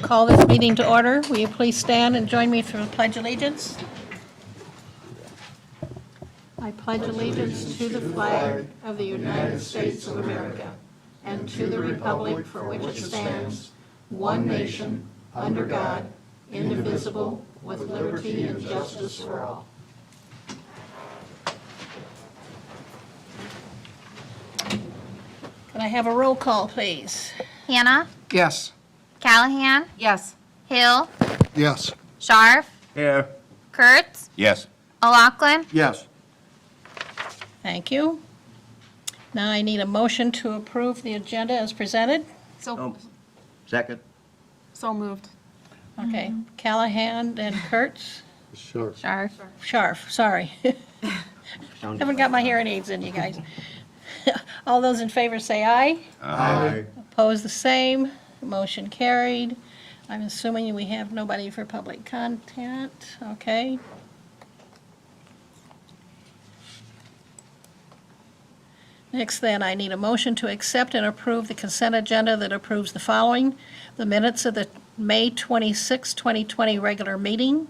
call this meeting to order. Will you please stand and join me for the Pledge of Allegiance? I pledge allegiance to the flag of the United States of America and to the republic for which it stands, one nation, under God, indivisible, with liberty and justice for all. Can I have a roll call, please? Hanna, Yes. Callahan, Yes. Hill, Yes. Scharf, Here. Kurtz, Yes. Lachlan. Yes. Thank you. Now I need a motion to approve the agenda as presented. Second. So moved. Okay, Callahan and Hertz. Sure. Scharf. Scharf, sorry. Haven't got my hearing aids in, you guys. All those in favor say aye. Aye. Opposed, the same. Motion carried. I'm assuming we have nobody for public content, okay? Next then, I need a motion to accept and approve the consent agenda that approves the following: the minutes of the May 26, 2020 regular meeting,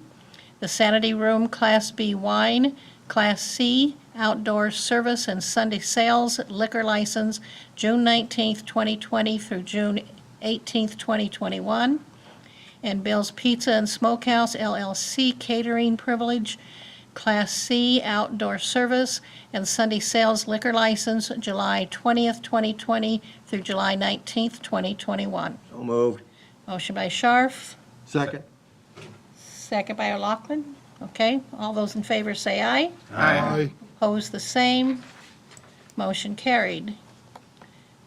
the Sanity Room Class B wine, Class C outdoor service and Sunday sales liquor license, June 19th, 2020 through June 18th, 2021, and Bill's Pizza and Smokehouse LLC catering privilege, Class C outdoor service and Sunday sales liquor license, July 20th, 2020 through July 19th, 2021. So moved. Motion by Scharf, Second. second by Lachlan. Okay, all those in favor say aye. Aye. Opposed, the same. Motion carried.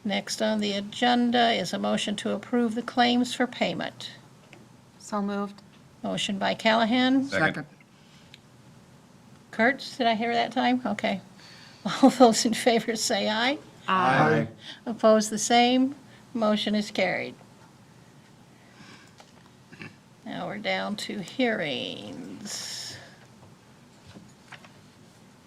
Next on the agenda is a motion to approve the claims for payment. So moved. Motion by Callahan. Second. Kurtz, did I hear that time? Okay. All those in favor say aye. Aye. Opposed, the same. Motion is carried. Now we're down to hearings.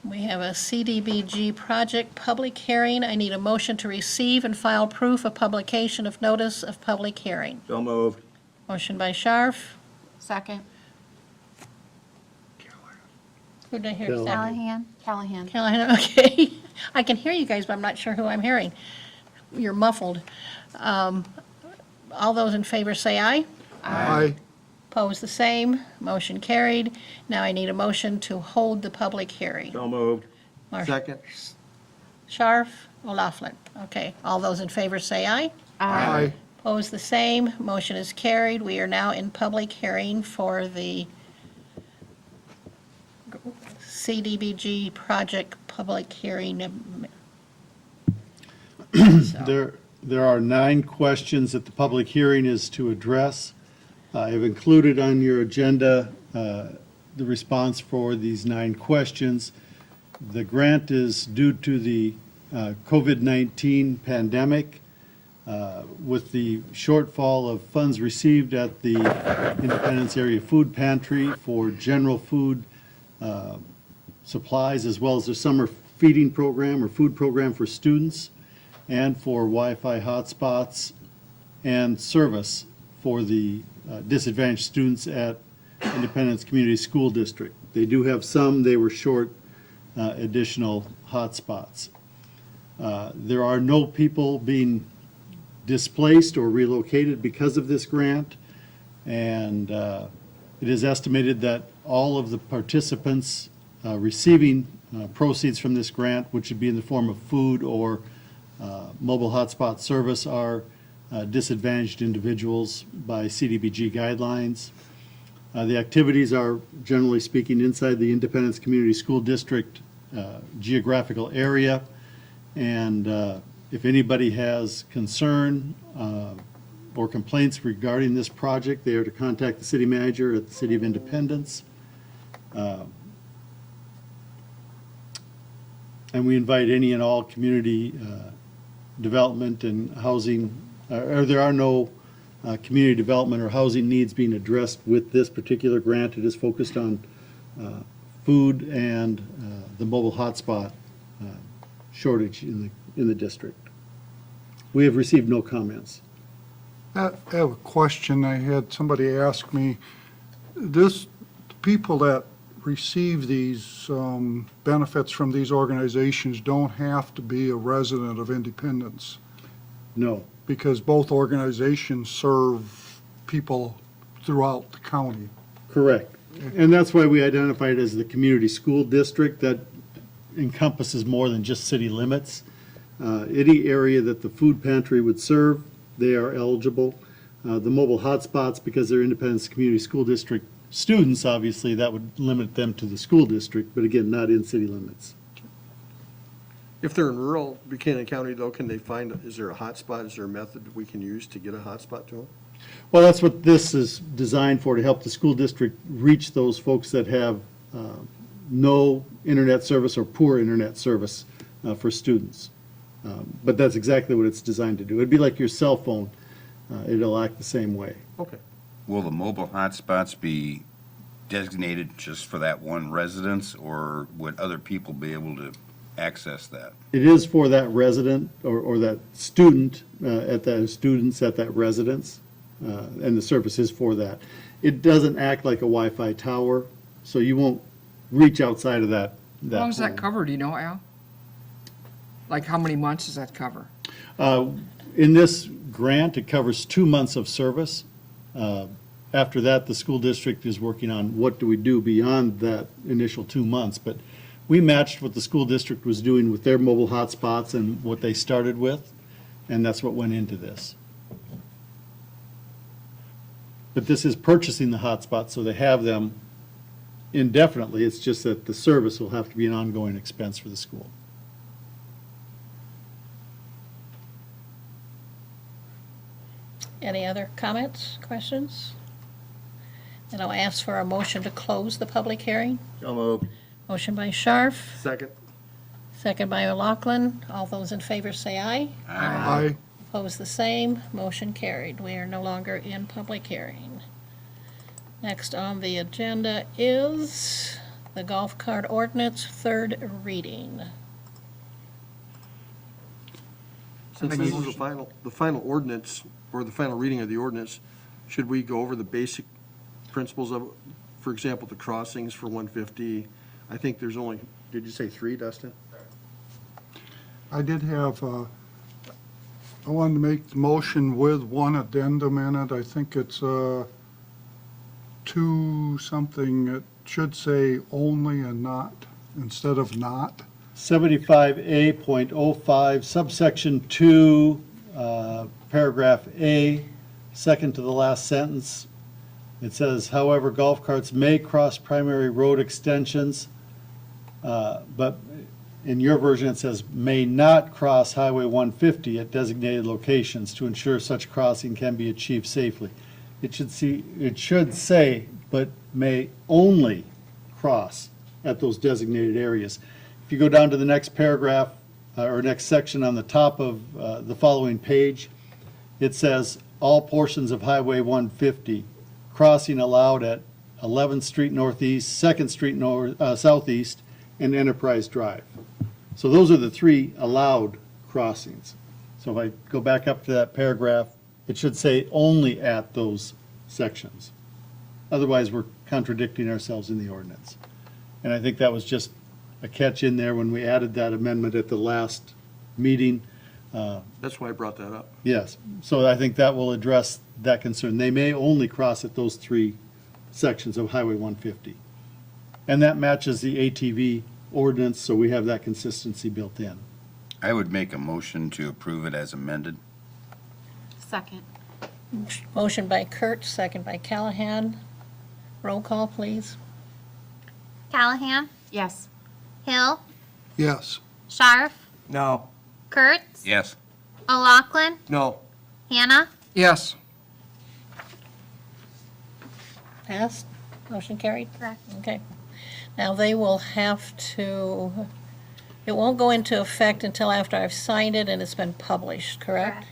We have a CDBG project public hearing. I need a motion to receive and file proof of publication of notice of public hearing. So moved. Motion by Scharf. Second. Who did I hear? Callahan. second? Callahan. Callahan, okay. I can hear you guys, but I'm not sure who I'm hearing. You're muffled. All those in favor say aye. Aye. Opposed, the same. Motion carried. Now I need a motion to hold the public hearing. So moved. Second. Scharf, Lachlan. Okay, all those in favor say aye. Aye. Opposed, the same. Motion is carried. We are now in public hearing for the CDBG project public hearing. There are 9 questions that the public hearing is to address. I have included on your agenda the response for these 9 questions. The grant is due to the COVID-19 pandemic. With the shortfall of funds received at the Independence Area Food Pantry for general food supplies, as well as the summer feeding program or food program for students, and for Wi-Fi hotspots and service for the disadvantaged students at Independence Community School District. They do have some, they were short additional hotspots. There are no people being displaced or relocated because of this grant, and it is estimated that all of the participants receiving proceeds from this grant, which would be in the form of food or mobile hotspot service, are disadvantaged individuals by CDBG guidelines. The activities are, generally speaking, inside the Independence Community School District geographical area, and if anybody has concern or complaints regarding this project, they are to contact the city manager at the City of Independence. And we invite any and all community development and housing, or there are no community development or housing needs being addressed with this particular grant. It is focused on food and the mobile hotspot shortage in the district. We have received no comments. I have a question. I had somebody ask me, people that receive these benefits from these organizations don't have to be a resident of Independence, No, because both organizations serve people throughout the county. correct. And that's why we identify it as the community school district that encompasses more than just city limits. Any area that the food pantry would serve, they are eligible. The mobile hotspots, because they're Independence Community School District students, obviously, that would limit them to the school district, but again, not in city limits. If they're in rural Buchanan County, though, can they find, is there a hotspot? Is there a method we can use to get a hotspot to them? Well, that's what this is designed for, to help the school district reach those folks that have no internet service or poor internet service for students. But that's exactly what it's designed to do. It'd be like your cell phone. It'll act the same way. Okay. Will the mobile hotspots be designated just for that one residence, or would other people be able to access that? It is for that resident or that student students at that residence, and the service is for that. It doesn't act like a Wi-Fi tower, so you won't reach outside of that. How long does that pole. cover, do you know, Al? Like, how many months does that cover? In this grant, it covers 2 months of service. After that, the school district is working on what do we do beyond that initial 2 months. But we matched what the school district was doing with their mobile hotspots and what they started with, and that's what went into this. But this is purchasing the hotspots, so they have them indefinitely. It's just that the service will have to be an ongoing expense for the school. Any other comments, questions? And I'll ask for a motion to close the public hearing. So moved. Motion by Scharf, Second? second by Lachlan. All those in favor say aye. Aye. Opposed, the same. Motion carried. We are no longer in public hearing. Next on the agenda is the golf cart ordinance, third reading. Since this is the final ordinance, or the final reading of the ordinance, should we go over the basic principles of, for example, the crossings for 150? I think there's only, did you say 3, Dustin? I did have, I wanted to make the motion with one addendum in it. I think it's 2 something, it should say only and not, instead of not. 75A.05, subsection 2, paragraph A, second to the last sentence. It says, however, golf carts may cross primary road extensions, but in your version, it says may not cross Highway 150 at designated locations to ensure such crossing can be achieved safely. It should say, but may only cross at those designated areas. If you go down to the next paragraph, or next section on the top of the following page, it says, all portions of Highway 150, crossing allowed at 11th Street Northeast, 2nd Street Southeast, and Enterprise Drive. So those are the 3 allowed crossings. So if I go back up to that paragraph, it should say only at those sections. Otherwise, we're contradicting ourselves in the ordinance. And I think that was just a catch in there when we added that amendment at the last meeting. That's why I brought that up. Yes, so I think that will address that concern. They may only cross at those 3 sections of Highway 150. And that matches the ATV ordinance, so we have that consistency built in. I would make a motion to approve it as amended. Second. Motion by Kurt, second by Callahan. Roll call, please. Callahan, Yes. Hill, Yes. Scharf, No. Kurtz, Yes. Lachlan, No. Hanna, Yes. Passed? Motion carried? Correct. Okay. Now, they will have to, it won't go into effect until after I've signed it and it's been published, correct?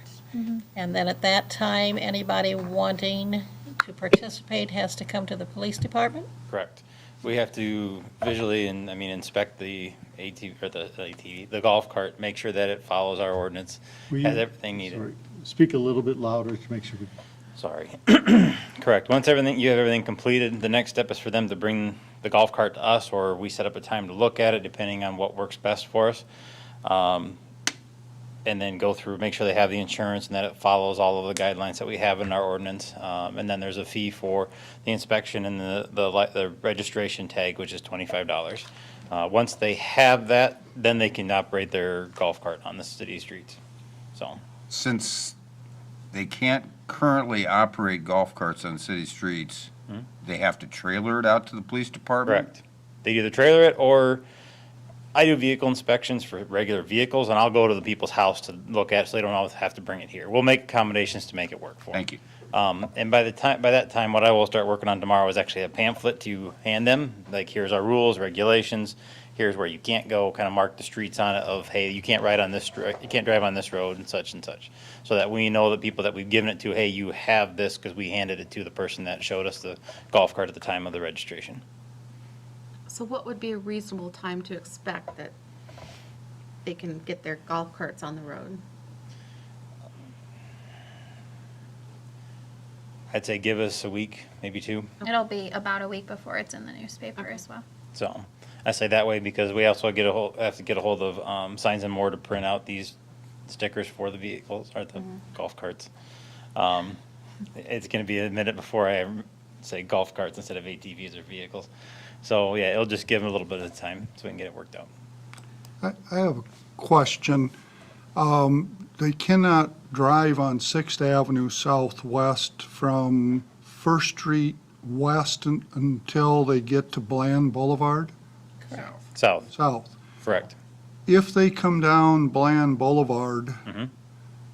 And then at that time, anybody wanting to participate has to come to the police department? Correct. We have to visually inspect the ATV, or the ATV, the golf cart, make sure that it follows our ordinance, Will has you- everything needed. sorry, speak a little bit louder to make sure. Sorry. Correct. Once you have everything completed, the next step is for them to bring the golf cart to us, or we set up a time to look at it, depending on what works best for us. And then go through, make sure they have the insurance and that it follows all of the guidelines that we have in our ordinance. And then there's a fee for the inspection and the registration tag, which is $25. Once they have that, then they can operate their golf cart on the city streets. So, Since they can't currently operate golf carts on city streets, they have to trailer it out to the police department? correct. They either trailer it, or I do vehicle inspections for regular vehicles, and I'll go to the people's house to look at it, so they don't always have to bring it here. We'll make accommodations to make it work for them. Thank you. And by that time, what I will start working on tomorrow is actually a pamphlet to hand them, like, here's our rules, regulations, here's where you can't go, kind of mark the streets on it of, hey, you can't ride on this, you can't drive on this road and such, so that we know the people that we've given it to, hey, you have this, because we handed it to the person that showed us the golf cart at the time of the registration. So what would be a reasonable time to expect that they can get their golf carts on the road? I'd say give us a week, maybe two. It'll be about a week before it's in the newspaper as well. So I say that way because we also have to get a hold of Signs and More to print out these stickers for the vehicles, or the golf carts. It's going to be a minute before I say golf carts instead of ATVs or vehicles. So yeah, it'll just give them a little bit of time so we can get it worked out. I have a question. They cannot drive on 6th Avenue Southwest from First Street west until they get to Bland Boulevard, South, south. correct. If they come down Bland Boulevard, Mhm.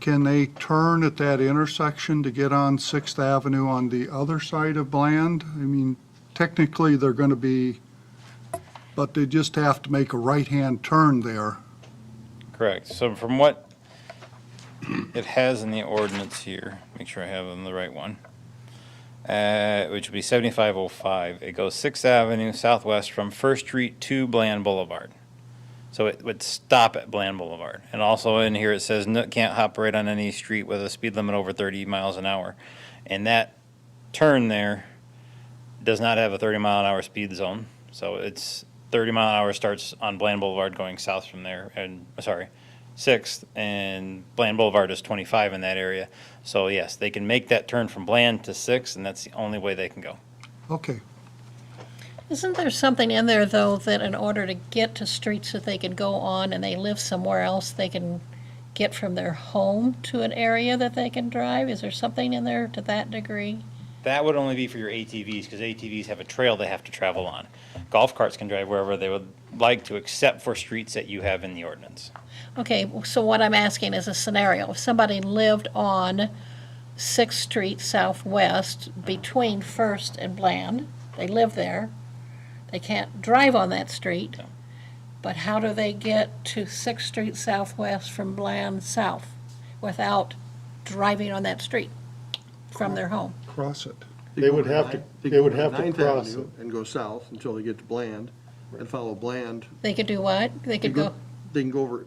can they turn at that intersection to get on 6th Avenue on the other side of Bland? I mean, technically, they're going to be, but they just have to make a right-hand turn there. Correct. So from what it has in the ordinance here, make sure I have on the right one, which would be 7505. It goes 6th Avenue Southwest from First Street to Bland Boulevard. So it would stop at Bland Boulevard. And also in here it says can't operate on any street with a speed limit over 30 miles an hour. And that turn there does not have a 30-mile-an-hour speed zone. So it's 30-mile-an-hour starts on Bland Boulevard going south from there, and, 6th, and Bland Boulevard is 25 in that area. So yes, they can make that turn from Bland to 6th, and that's the only way they can go. Okay. Isn't there something in there, though, that in order to get to streets that they could go on and they live somewhere else, they can get from their home to an area that they can drive? Is there something in there to that degree? That would only be for your ATVs, because ATVs have a trail they have to travel on. Golf carts can drive wherever they would like to, except for streets that you have in the ordinance. Okay, so what I'm asking is a scenario. If somebody lived on 6th Street Southwest between First and Bland, they live there, they can't drive on that street, No. but how do they get to 6th Street Southwest from Bland South without driving on that street from their home? Cross it. They would have to, they would have to Ninth cross Avenue it. and go south until they get to Bland, and follow Bland. They could do what? They could go, They can go over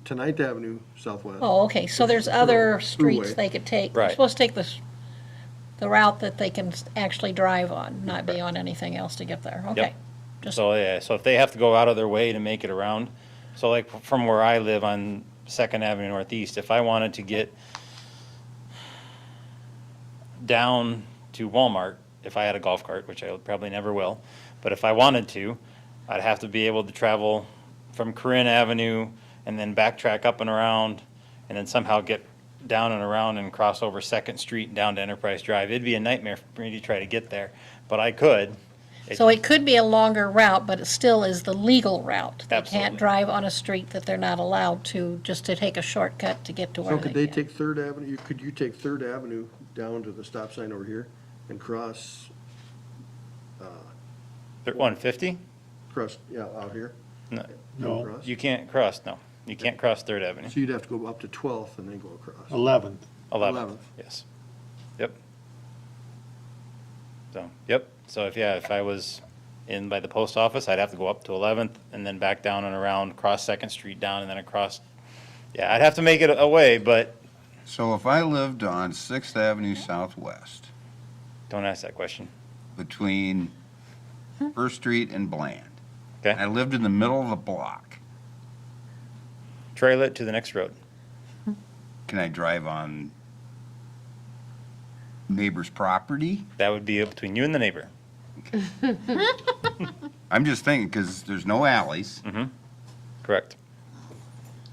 to Ninth Avenue Southwest. oh, okay, so there's other streets Throughway. they could take. They're Right. supposed to take the route that they can actually drive on, not be on anything else to get there. Okay. Just- So, yeah, so if they have to go out of their way to make it around, so like from where I live on 2nd Avenue Northeast, if I wanted to get down to Walmart, if I had a golf cart, which I probably never will, but if I wanted to, I'd have to be able to travel from Corinne Avenue and then backtrack up and around, and then somehow get down and around and cross over 2nd Street and down to Enterprise Drive. It'd be a nightmare for me to try to get there, but I could. So it could be a longer route, but it still is the legal route. They Absolutely. can't drive on a street that they're not allowed to, just to take a shortcut to get to where So they could they can. take Third Avenue, could you take Third Avenue down to the stop sign over here and cross, 150? yeah, out here? No, No. Across? you can't cross, no. You can't cross 3rd Avenue. So you'd have to go up to 12th and then go across. 11th. 11th, yes. Yep. So, yep, so if I was in by the post office, I'd have to go up to 11th and then back down and around, cross Second Street down and then across. Yeah, I'd have to make it a way, but So if I lived on 6th Avenue Southwest, don't ask that question. between First Street and Bland, Okay? I lived in the middle of a block, Trail it to the next road. can I drive on neighbor's property? That would be between you and the neighbor. I'm just thinking, because there's no alleys, Correct.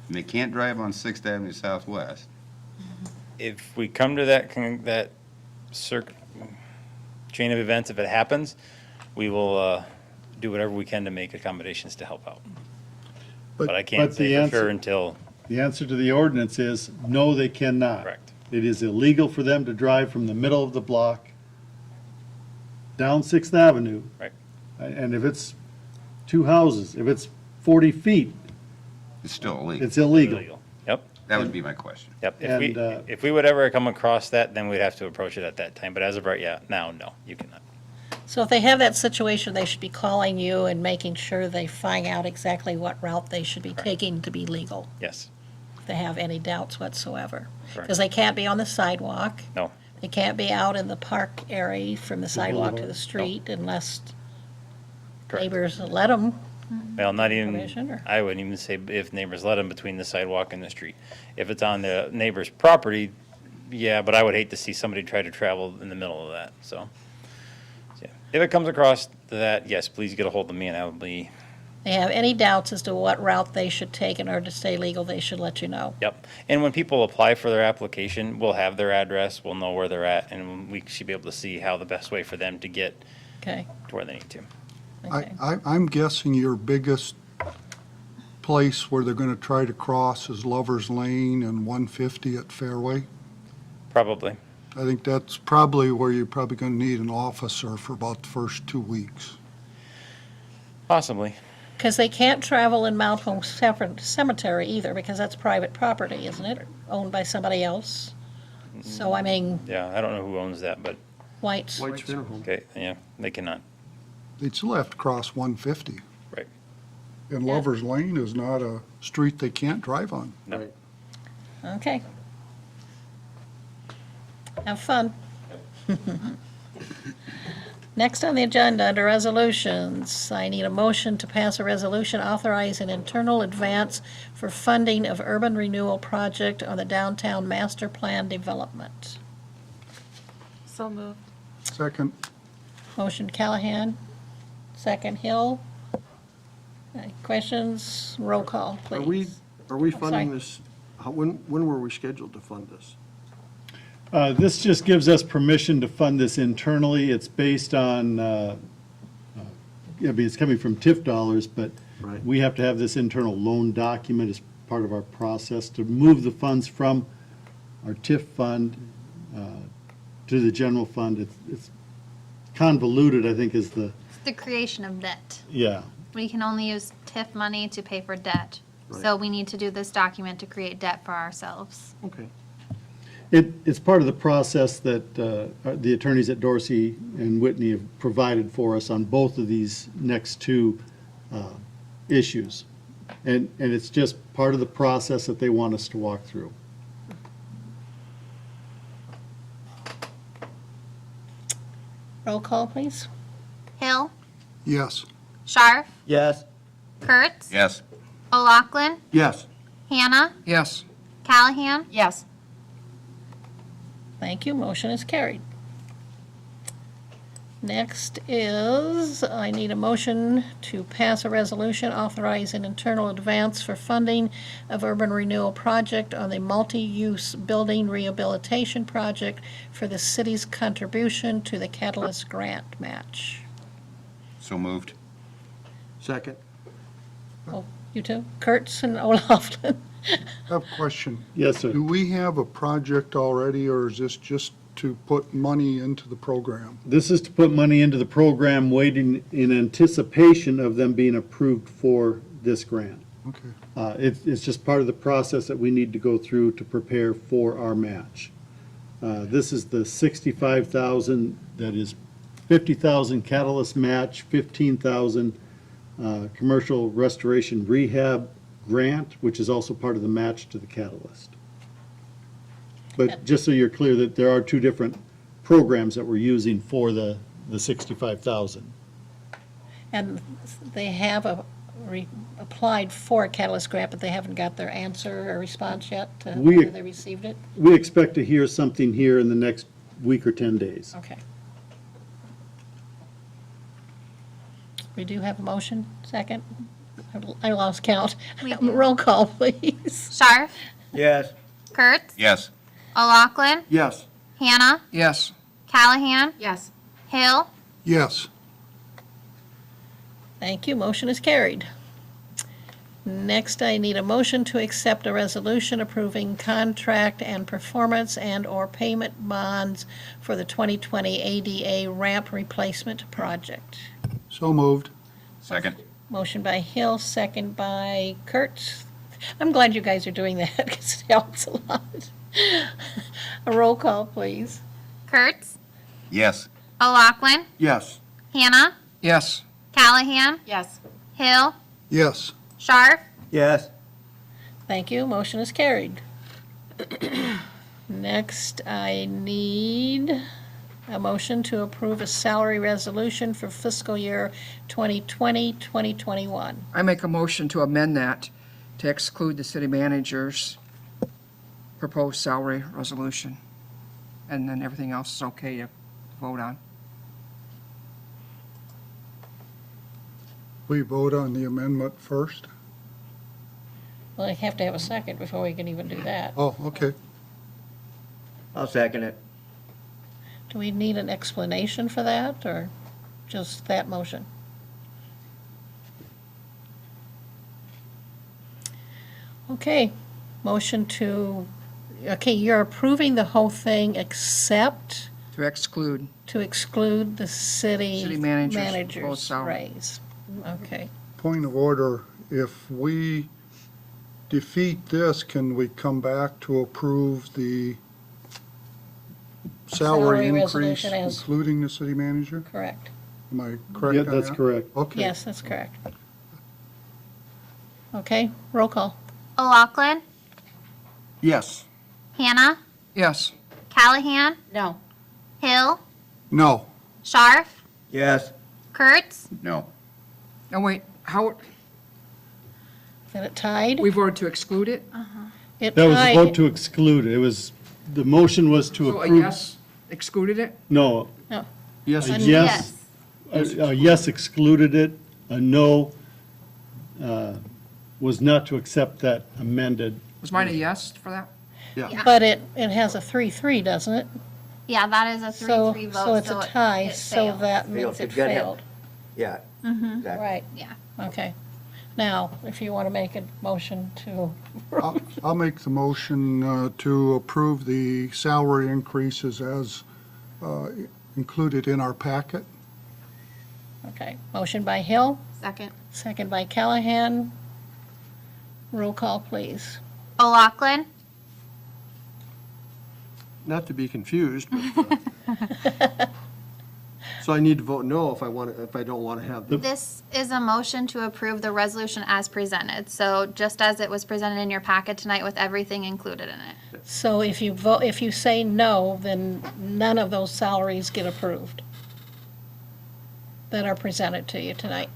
and they can't drive on 6th Avenue Southwest. If we come to that, chain of events, if it happens, we will do whatever we can to make accommodations to help out. But I can't but the say for answer- sure until, The answer to the ordinance is, no, they cannot. correct. It is illegal for them to drive from the middle of the block down Sixth Avenue. Right. And if it's two houses, if it's 40 feet, It's still illegal. it's illegal. Illegal. Yep, That would be my question. yep. And, If we would ever come across that, then we'd have to approach it at that time. But as of now, no, you cannot. So if they have that situation, they should be calling you and making sure they find out exactly what route they should be taking to be legal, Yes, if they have any doubts whatsoever. Correct. Because they can't be on the sidewalk. no, They can't be out in the park area from the sidewalk to the street unless correct. neighbors let them. Well, not even, Permission, or- I wouldn't even say if neighbors let them between the sidewalk and the street. If it's on the neighbor's property, yeah, but I would hate to see somebody try to travel in the middle of that, so. Yeah. If it comes across to that, yes, please get a hold of me and I will be, They have any doubts as to what route they should take in order to stay legal, they should let you know. yep. And when people apply for their application, we'll have their address, we'll know where they're at, and we should be able to see how the best way for them to get Okay? to where they need to. Okay. I'm guessing your biggest place where they're gonna try to cross is Lover's Lane and 150 at Fairway. Probably. I think that's probably where you're probably gonna need an officer for about the first 2 weeks. Possibly. Because they can't travel in Mount Home Cemetery either, because that's private property, isn't it? Owned by somebody else. So, I mean, Yeah, I don't know who owns that, but, White's, White's Funeral Home. okay, yeah, they cannot. They'd still have to cross 150. Right. And Yeah. Lover's Lane is not a street they can't drive on. No. Right. okay. Have fun. Next on the agenda, under resolutions, I need a motion to pass a resolution authorizing internal advance for funding of urban renewal project on the downtown master plan development. So moved. Second, Motion Callahan, second Hill. Any questions? Roll call, please. Are we sorry. funding this, when were we scheduled to fund this? This just gives us permission to fund this internally. It's based on, I mean, it's coming from TIF dollars, but Right. we have to have this internal loan document as part of our process to move the funds from our TIF fund to the general fund. It's convoluted, I think, is the, It's the creation of debt. yeah. We can only use TIF money to pay for debt. So we need to do this document to create debt for ourselves. Okay. It's part of the process that the attorneys at Dorsey and Whitney have provided for us on both of these next two issues. And it's just part of the process that they want us to walk through. Roll call, please. Hill, yes. Scharf, Yes. Hertz, Yes. Lachlan, Yes. Hanna, Yes. Callahan, Yes. Thank you, motion is carried. Next is, I need a motion to pass a resolution authorizing internal advance for funding of urban renewal project on the multi-use building rehabilitation project for the city's contribution to the Catalyst Grant match. So moved. Second? Oh, you too? Kurtz and O'Laughlin. I have a question. Yes, sir. Do we have a project already, or is this just to put money into the program? This is to put money into the program, waiting in anticipation of them being approved for this grant. Okay. It's just part of the process that we need to go through to prepare for our match. This is the 65,000 that is 50,000 catalyst match, 15,000 commercial restoration rehab grant, which is also part of the match to the catalyst. But just so you're clear that there are two different programs that we're using for the 65,000. And they have applied for a catalyst grant, but they haven't got their answer or response yet to We- whether they received it? We expect to hear something here in the next week or 10 days. Okay. We do have a motion, second? I lost count. We do. Roll call, please. Scharf, Yes. Kurtz, Yes. Lachlan, Yes. Hanna, Yes. Callahan, Yes. Hill, Yes. Thank you, motion is carried. Next, I need a motion to accept a resolution approving contract and performance and/or payment bonds for the 2020 ADA ramp replacement project. So moved. Second. Motion by Hill, second by Kurtz. I'm glad you guys are doing that because it helps a lot. A roll call, please. Kurtz, Yes. Lachlan, Yes. Hanna, Yes. Callahan, Yes. Hill, Yes. Scharf, Yes. Thank you, motion is carried. Next, I need a motion to approve a salary resolution for fiscal year 2020, 2021. I make a motion to amend that to exclude the city manager's proposed salary resolution. And then everything else is okay to vote on. We vote on the amendment first? Well, I have to have a second before we can even do that. Oh, okay. I'll second it. Do we need an explanation for that, or just that motion? Okay, motion to, okay, you're approving the whole thing except To exclude. to exclude the City city manager's manager's proposed salary. raise. Okay, Point of order, if we defeat this, can we come back to approve the salary Salary increase, resolution as- including the city manager? correct. Am I correct Yeah, on that? that's correct. Okay. Yes, that's correct. Okay, roll call. Lachlan, Yes. Hanna, Yes. Callahan, No. Hill, No. Scharf, Yes. Kurtz, No. Now wait, how, Then it tied? we voted to exclude it? It That was a tied. vote to exclude. It was, the motion was to So a approve. yes excluded it? No, Yes. a A yes, a yes excluded it, a no was not to accept that amended. Was mine a yes for that? Yeah. But it has a 3-3, doesn't it? Yeah, that is a So, 3-3 vote. so it's a tie, it so failed. that Failed. means it It's gotta have- failed. Yeah. Exactly. Right, Yeah. okay. Now, if you want to make a motion to, I'll make the motion to approve the salary increases as included in our packet. okay, motion by Hill, Second. second by Callahan. Roll call, please. Lachlan, Not to be confused, but, so I need to vote no if I don't want to have the, this is a motion to approve the resolution as presented. So just as it was presented in your packet tonight with everything included in it. So if you vote, if you say no, then none of those salaries get approved that are presented to you tonight.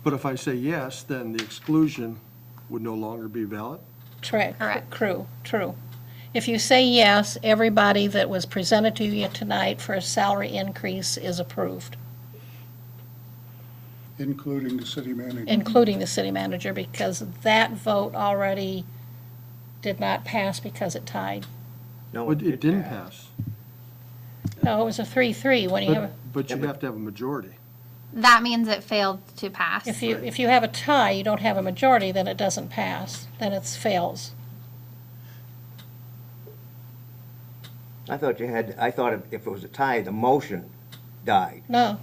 but if I say yes, then the exclusion would no longer be valid? Correct. Correct. True. If you say yes, everybody that was presented to you tonight for a salary increase is approved, Including the city manager. including the city manager, because that vote already did not pass because it tied. No, It didn't pass, No, it was a 3-3 when you have, but you have to have a majority. That means it failed to pass. if you have a tie, you don't have a majority, then it doesn't pass, then it fails. I thought if it was a tie, the motion died. No,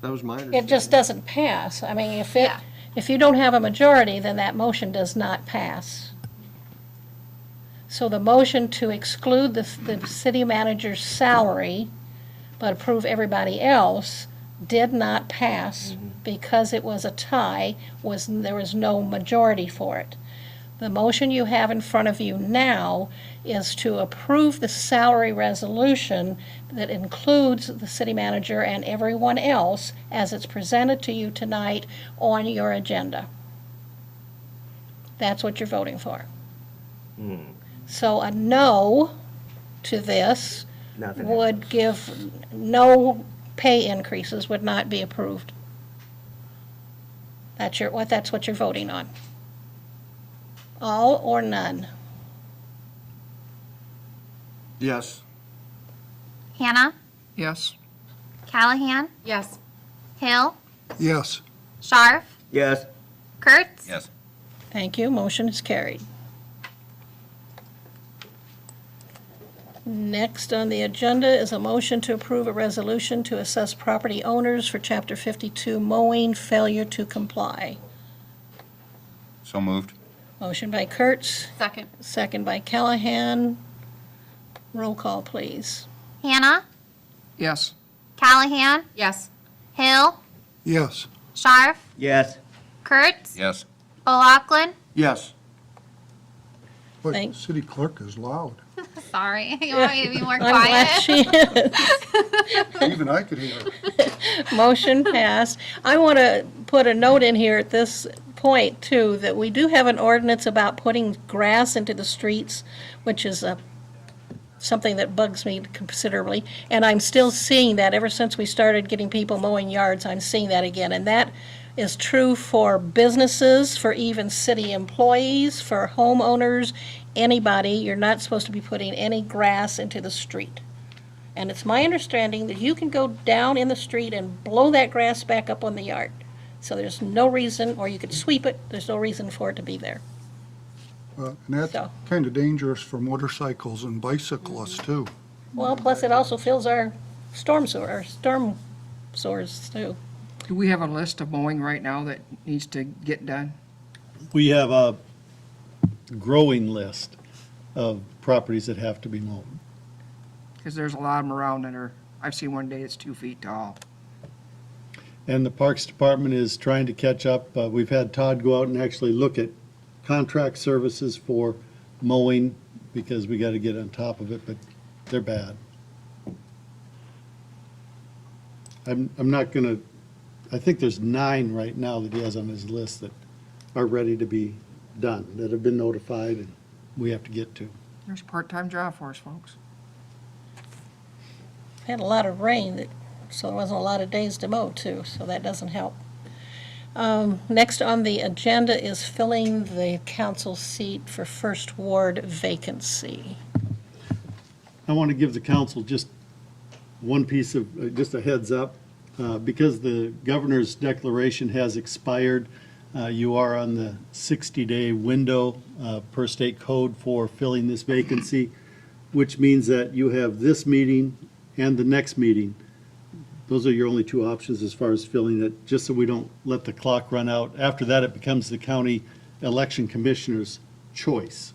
That was my understanding. it just doesn't pass. I mean, Yeah. if you don't have a majority, then that motion does not pass. So the motion to exclude the city manager's salary but approve everybody else, did not pass because it was a tie, there was no majority for it. The motion you have in front of you now is to approve the salary resolution that includes the city manager and everyone else as it's presented to you tonight on your agenda. That's what you're voting for. So a no to this Nothing would give no pay increases, would not be approved. That's what you're voting on. All or none. Yes. Hanna, Yes. Callahan, Yes. Hill, Yes. Scharf, Yes. Kurtz. Yes. Thank you, motion is carried. Next on the agenda is a motion to approve a resolution to assess property owners for Chapter 52 mowing failure to comply. So moved. Motion by Kurtz, Second. second by Callahan. Roll call, please. Hanna, Yes. Callahan, Yes. Hill, Yes. Scharf, Yes. Kurtz, Yes. Lachlan. Yes. But Thanks. city clerk is loud. Sorry, you want me to be more I'm glad quiet? she is. Even I could hear her. Motion passed. I want to put a note in here at this point, too, that we do have an ordinance about putting grass into the streets, which is something that bugs me considerably. And I'm still seeing that ever since we started getting people mowing yards, I'm seeing that again. And that is true for businesses, for even city employees, for homeowners, anybody. You're not supposed to be putting any grass into the street. And it's my understanding that you can go down in the street and blow that grass back up on the yard. So there's no reason, or you could sweep it, there's no reason for it to be there. And that's So. kind of dangerous for motorcycles and bicyclists, too. Well, plus it also fills our storm sewers too. Do we have a list of mowing right now that needs to get done? We have a growing list of properties that have to be mowed. Because there's a lot of them around that are, I've seen one day it's 2 feet tall. And the Parks Department is trying to catch up. We've had Todd go out and actually look at contract services for mowing because we got to get on top of it, but they're bad. I'm not going to, I think there's 9 right now that he has on his list that are ready to be done, that have been notified and we have to get to. There's a part-time job for us, folks. Had a lot of rain, so there wasn't a lot of days to mow too, so that doesn't help. Next on the agenda is filling the council seat for First Ward vacancy. I want to give the council just one piece of, just a heads up. Because the governor's declaration has expired, you are on the 60-day window per state code for filling this vacancy, which means that you have this meeting and the next meeting. Those are your only 2 options as far as filling it, just so we don't let the clock run out. After that, it becomes the county election commissioner's choice.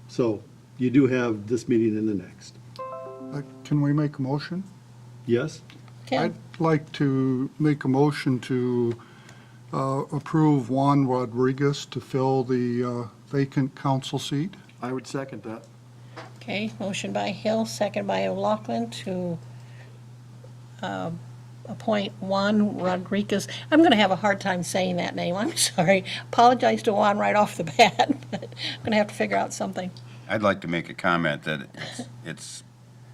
So you do have this meeting and the next. Can we make a motion? Yes? Ken? I'd like to make a motion to approve Juan Rodriguez to fill the vacant council seat. I would second that. Okay, motion by Hill, second by Lachlan to appoint Juan Rodriguez. I'm going to have a hard time saying that name, I'm sorry. Apologize to Juan right off the bat, but I'm going to have to figure out something. I'd like to make a comment that it's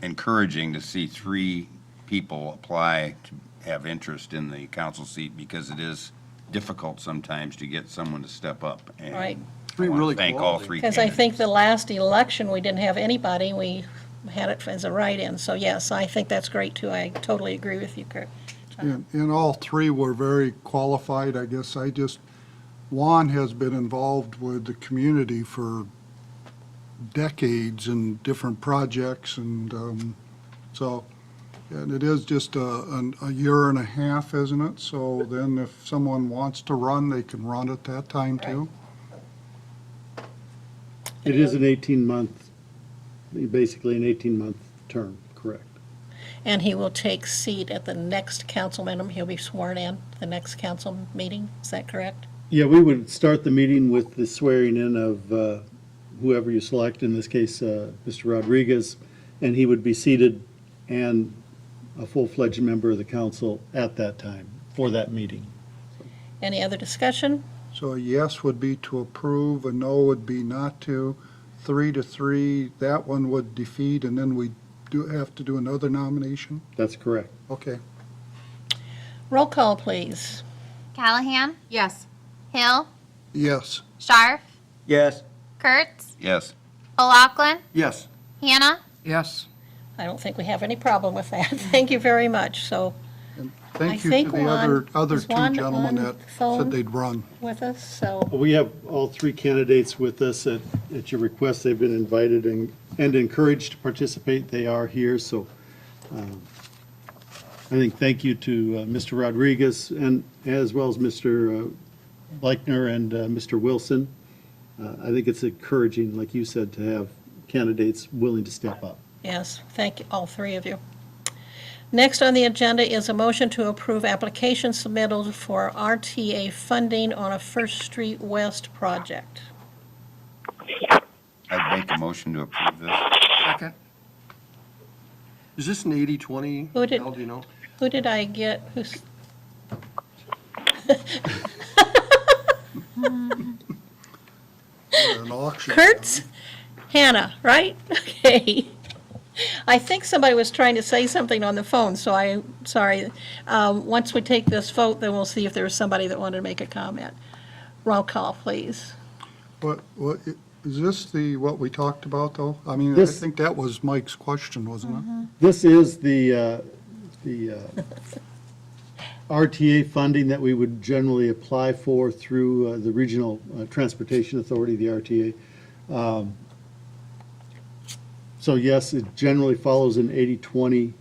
encouraging to see 3 people apply to have interest in the council seat because it is difficult sometimes to get someone to step up. And Right. I 3 want really to thank all quality. 3 Because candidates. I think the last election, we didn't have anybody, we had it as a write-in. So yes, I think that's great too. I totally agree with you, Kirk. And all 3 were very qualified. I guess Juan has been involved with the community for decades in different projects and and it is just a year and a half, isn't it? So then if someone wants to run, they can run at that time too. It is an 18-month, basically an 18-month term, correct? and he will take seat at the next council meeting. He'll be sworn in the next council meeting. Is that correct? Yeah, we would start the meeting with the swearing in of whoever you select, in this case, Mr. Rodriguez, and he would be seated and a full-fledged member of the council at that time for that meeting. Any other discussion? So a yes would be to approve, a no would be not to, 3-3, that one would defeat, and then we do have to do another nomination? That's correct. Okay. Roll call, please. Callahan, Yes. Hill, Yes. Scharf, Yes. Kurtz, Yes. Lachlan, Yes. Hanna, Yes. I don't think we have any problem with that. Thank you very much. So Thank I you to think the Juan- other is two Juan gentlemen on that phone? said they'd run. with us, so We have all three candidates with us at your request. They've been invited and encouraged to participate. They are here, so I think thank you to Mr. Rodriguez and as well as Mr. Bleichner and Mr. Wilson. I think it's encouraging, like you said, to have candidates willing to step up. yes, thank you, all three of you. Next on the agenda is a motion to approve application submittal for RTA funding on a First Street West project. I'd make a motion to approve this. Second. Is this an 80/20? Who did- Al, do you know? Who did I get? Who's? An auction. Kurtz? Hanna, right? Okay. I think somebody was trying to say something on the phone, so I'm sorry. Once we take this vote, then we'll see if there's somebody that wanted to make a comment. Roll call, please. What, is this what we talked about, though? I mean, I This- think that was Mike's question, wasn't it? This is the RTA funding that we would generally apply for through the Regional Transportation Authority, the RTA. So yes, it generally follows an 80/20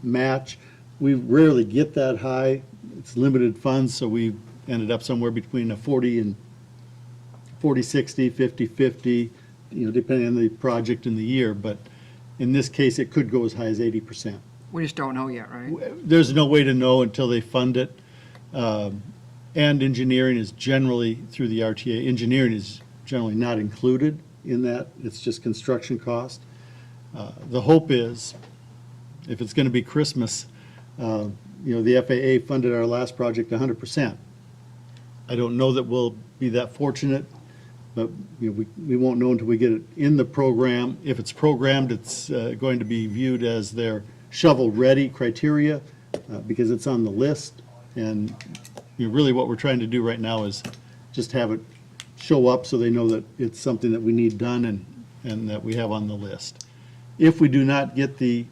match. We rarely get that high. It's limited funds, so we ended up somewhere between a 40-60, 50-50, depending on the project and the year. But in this case, it could go as high as 80%. We just don't know yet, right? There's no way to know until they fund it. And engineering is generally, through the RTA, engineering is generally not included in that. It's just construction cost. The hope is, if it's going to be Christmas, the FAA funded our last project 100%. I don't know that we'll be that fortunate, but we won't know until we get it in the program. If it's programmed, it's going to be viewed as their shovel-ready criteria because it's on the list. And really what we're trying to do right now is just have it show up so they know that it's something that we need done and that we have on the list. If we do not get the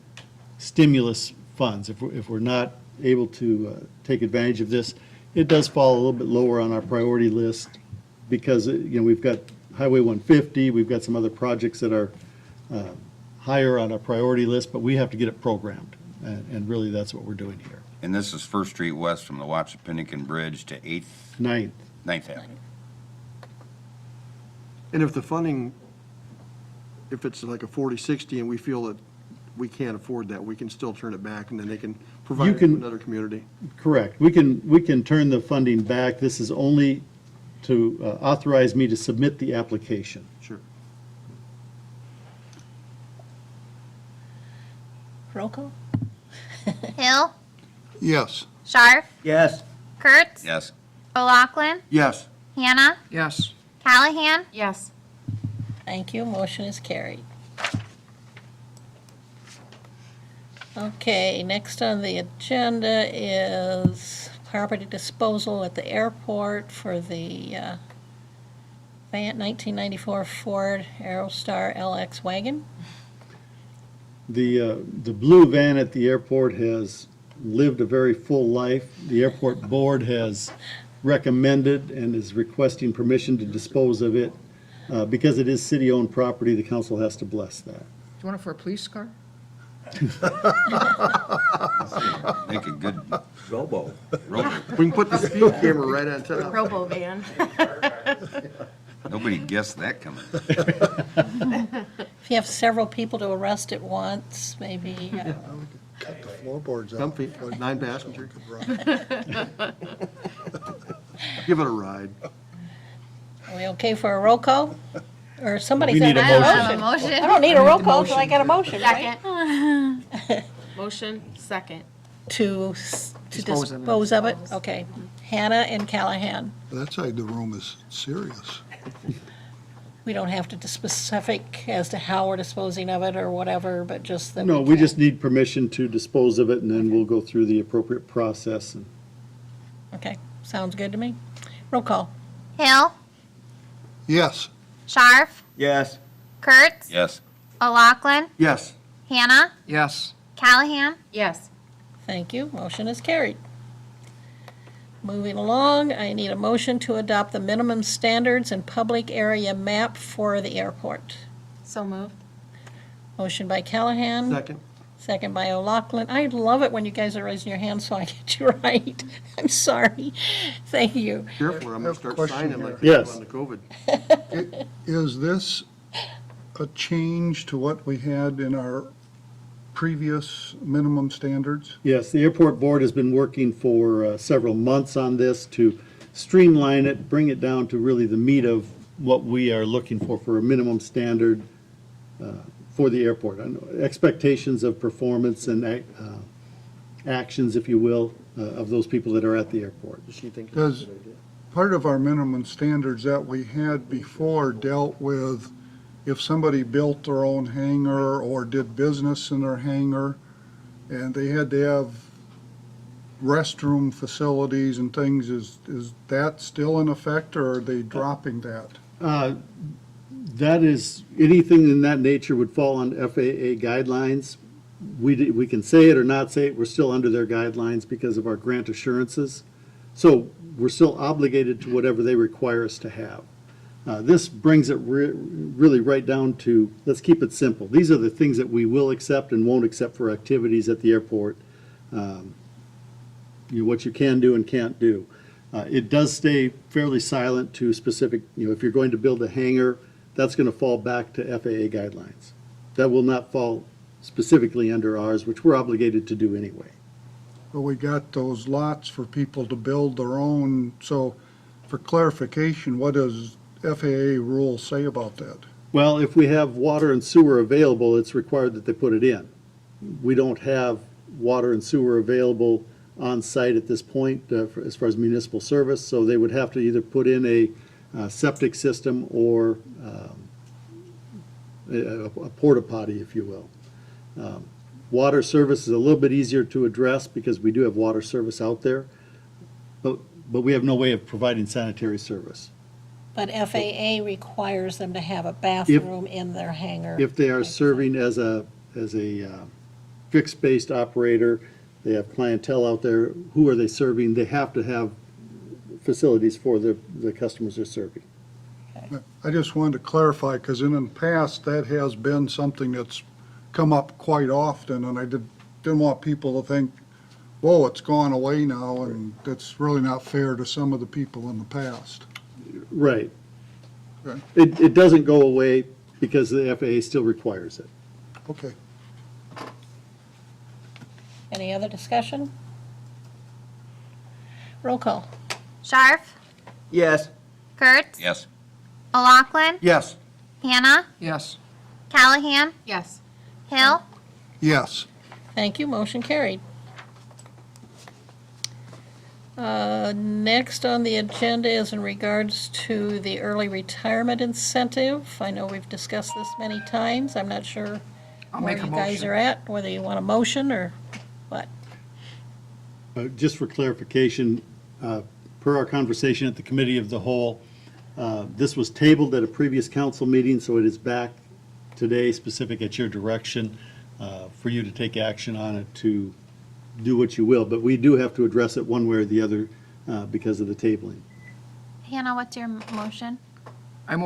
stimulus funds, if we're not able to take advantage of this, it does fall a little bit lower on our priority list because, we've got Highway 150, we've got some other projects that are higher on our priority list, but we have to get it programmed. And really, that's what we're doing here. And this is First Street West from the Watchapinnican Bridge to 8th, 9th. 9th Avenue. And if the funding, if it's like a 40/60 and we feel that we can't afford that, we can still turn it back and then they can provide it to another community. Correct. We can turn the funding back. This is only to authorize me to submit the application. Sure. Roll call? Hill, Yes. Scharf, Yes. Kurtz, Yes. Lachlan, Yes. Hanna, Yes. Callahan, Yes. Thank you, motion is carried. Okay, next on the agenda is property disposal at the airport for the 1994 Ford Aerostar LX wagon. The blue van at the airport has lived a very full life. The airport board has recommended and is requesting permission to dispose of it. Because it is city-owned property, the council has to bless that. Do you want it for a police car? Make a good Robo. road. We can put the speed camera right on top. Robo van. Nobody guessed that coming. If you have several people to arrest at once, maybe, Cut the floorboards out. Comfy, before you 9 passenger. could run. Give it a ride. Are we okay for a roll call? Or somebody We said need a I don't motion. have a Motion. I don't need a roll call until I get a motion, right? Second. Motion, second. To Dispose of it. dispose of it? Okay. Hanna and Callahan. That side of the room is serious. We don't have to be specific as to how we're disposing of it or whatever, but just that. No, we can. just need permission to dispose of it, and then we'll go through the appropriate process. And Okay, sounds good to me. Roll call. Hill, Yes, Scharf, Yes. Kurtz, Yes. Lachlan, Yes, Hanna, Yes. Callahan, Yes. Thank you. Motion is carried. Moving along, I need a motion to adopt the minimum standards and public area map for the airport. So moved. Motion by Callahan. second. Second by O'Loughlin. I love it when you guys are raising your hands so I get you right. I'm sorry. Thank you. Careful, or I'm I gonna have a start question signing here. like they do Yes. on the COVID. is this a change to what we had in our previous minimum standards? yes, the airport board has been working for several months on this to streamline it, bring it down to really the meat of what we are looking for a minimum standard for the airport. I know expectations of performance and actions, if you will, of those people that are at the airport. Does she think? Does part of our minimum standards that we had before dealt with if somebody built their own hangar or did business in their hangar, and they had to have restroom facilities and things, is that still in effect, or are they dropping that? That is, anything in that nature would fall on FAA guidelines. We can say it or not say it, we're still under their guidelines because of our grant assurances. So we're still obligated to whatever they require us to have. This brings it really right down to, let's keep it simple. These are the things that we will accept and won't accept for activities at the airport. What you can do and can't do. It does stay fairly silent to specific, if you're going to build a hangar, that's going to fall back to FAA guidelines. That will not fall specifically under ours, which we're obligated to do anyway. But we got those lots for people to build their own, so for clarification, what does FAA rules say about that? Well, if we have water and sewer available, it's required that they put it in. We don't have water and sewer available on site at this point as far as municipal service, so they would have to either put in a septic system or a porta potty, if you will. Water service is a little bit easier to address because we do have water service out there, but we have no way of providing sanitary service. But FAA requires them to have a bathroom in their hangar. If they are serving as a fixed-based operator, they have clientele out there, who are they serving? They have to have facilities for the customers they're serving. I just wanted to clarify, because in the past, that has been something that's come up quite often, and I didn't want people to think, whoa, it's gone away now, and that's really not fair to some of the people in the past. Right. Okay. It doesn't go away because the FAA still requires it. Okay. Any other discussion? Roll call. Scharf, Yes. Kurtz, Yes. Lachlan, Yes, Hanna, Yes. Callahan, Yes. Hill, Yes. Thank you, motion carried. Next on the agenda is in regards to the early retirement incentive. I know we've discussed this many times. I'm not sure I'll where make a you guys motion. are at, whether you want a motion or what. Just for clarification, per our conversation at the Committee of the Whole, this was tabled at a previous council meeting, so it is back today, specific at your direction, for you to take action on it to do what you will. But we do have to address it one way or the other because of the tabling. Hanna, what's your motion? I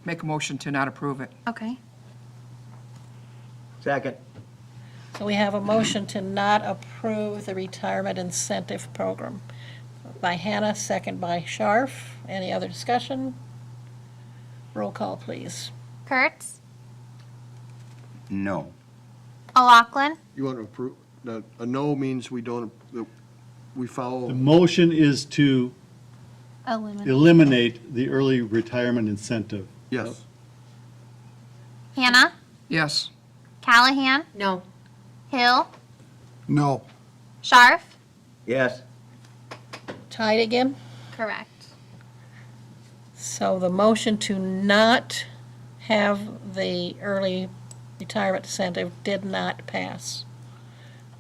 make a motion to not approve it. Okay. Second. So we have a motion to not approve the retirement incentive program by Hanna, second by Scharf. Any other discussion? Roll call, please. Kurtz, No. Lachlan, you want to approve, A no means we don't, that we The follow, motion is to eliminate the early retirement incentive. yes. Hanna, Yes. Callahan, No. Hill, No. Scharf. Yes, Tied again? Correct. So the motion to not have the early retirement incentive did not pass.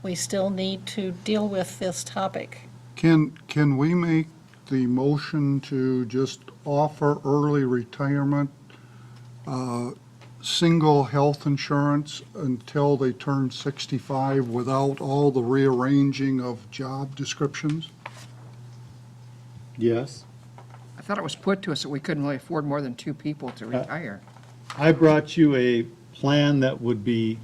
We still need to deal with this topic. Can we make the motion to just offer early retirement, single health insurance until they turn 65 without all the rearranging of job descriptions? Yes. I thought it was put to us that we couldn't really afford more than 2 people to retire. I brought you a plan that would be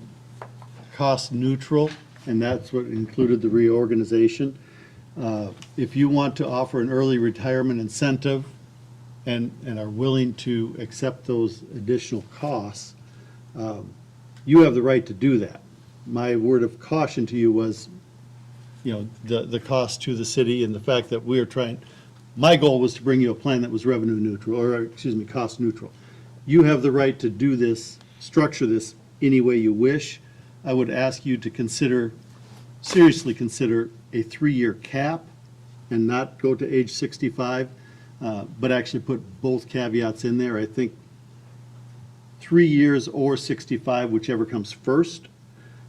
cost neutral, and that's what included the reorganization. If you want to offer an early retirement incentive and are willing to accept those additional costs, you have the right to do that. My word of caution to you was, the cost to the city and the fact that we are trying, my goal was to bring you a plan that was revenue neutral, or, excuse me, cost neutral. You have the right to do this, structure this any way you wish. I would ask you to seriously consider a 3-year cap and not go to age 65, but actually put both caveats in there. I think 3 years or 65, whichever comes first,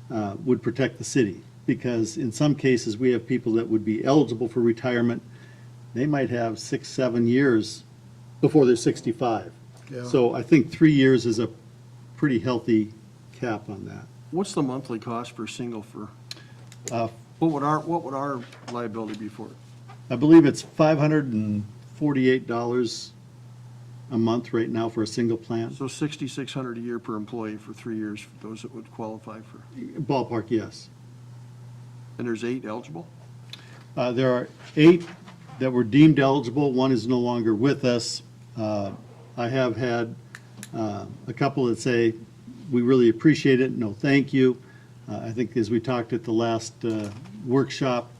would protect the city. Because in some cases, we have people that would be eligible for retirement. They might have 6, 7 years before they're 65. Yeah. So I think 3 years is a pretty healthy cap on that. What's the monthly cost for single for, what would our liability be for it? I believe it's $548 a month right now for a single plan. So $6,600 a year per employee for 3 years, for those that would qualify for, Ballpark, yes. and there's 8 eligible? There are 8 that were deemed eligible. One is no longer with us. I have had a couple that say, we really appreciate it, no thank you. I think as we talked at the last workshop,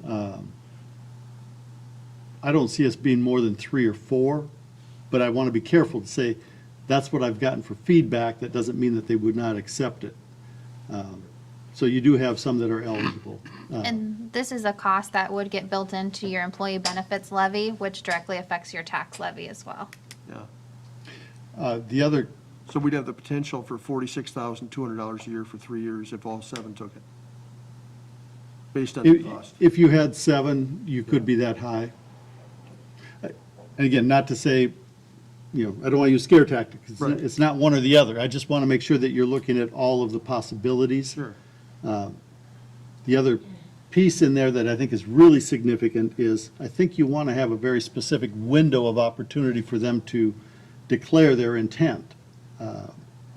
I don't see us being more than 3 or 4, but I want to be careful to say, that's what I've gotten for feedback. That doesn't mean that they would not accept it. So you do have some that are eligible. And this is a cost that would get built into your employee benefits levy, which directly affects your tax levy as well. Yeah. The other, So we'd have the potential for $46,200 a year for 3 years if all 7 took it, based on the cost. if you had 7, you could be that high. And again, not to say, I don't want to use scare tactics. Right. It's not one or the other. I just want to make sure that you're looking at all of the possibilities. Sure. The other piece in there that I think is really significant is, I think you want to have a very specific window of opportunity for them to declare their intent.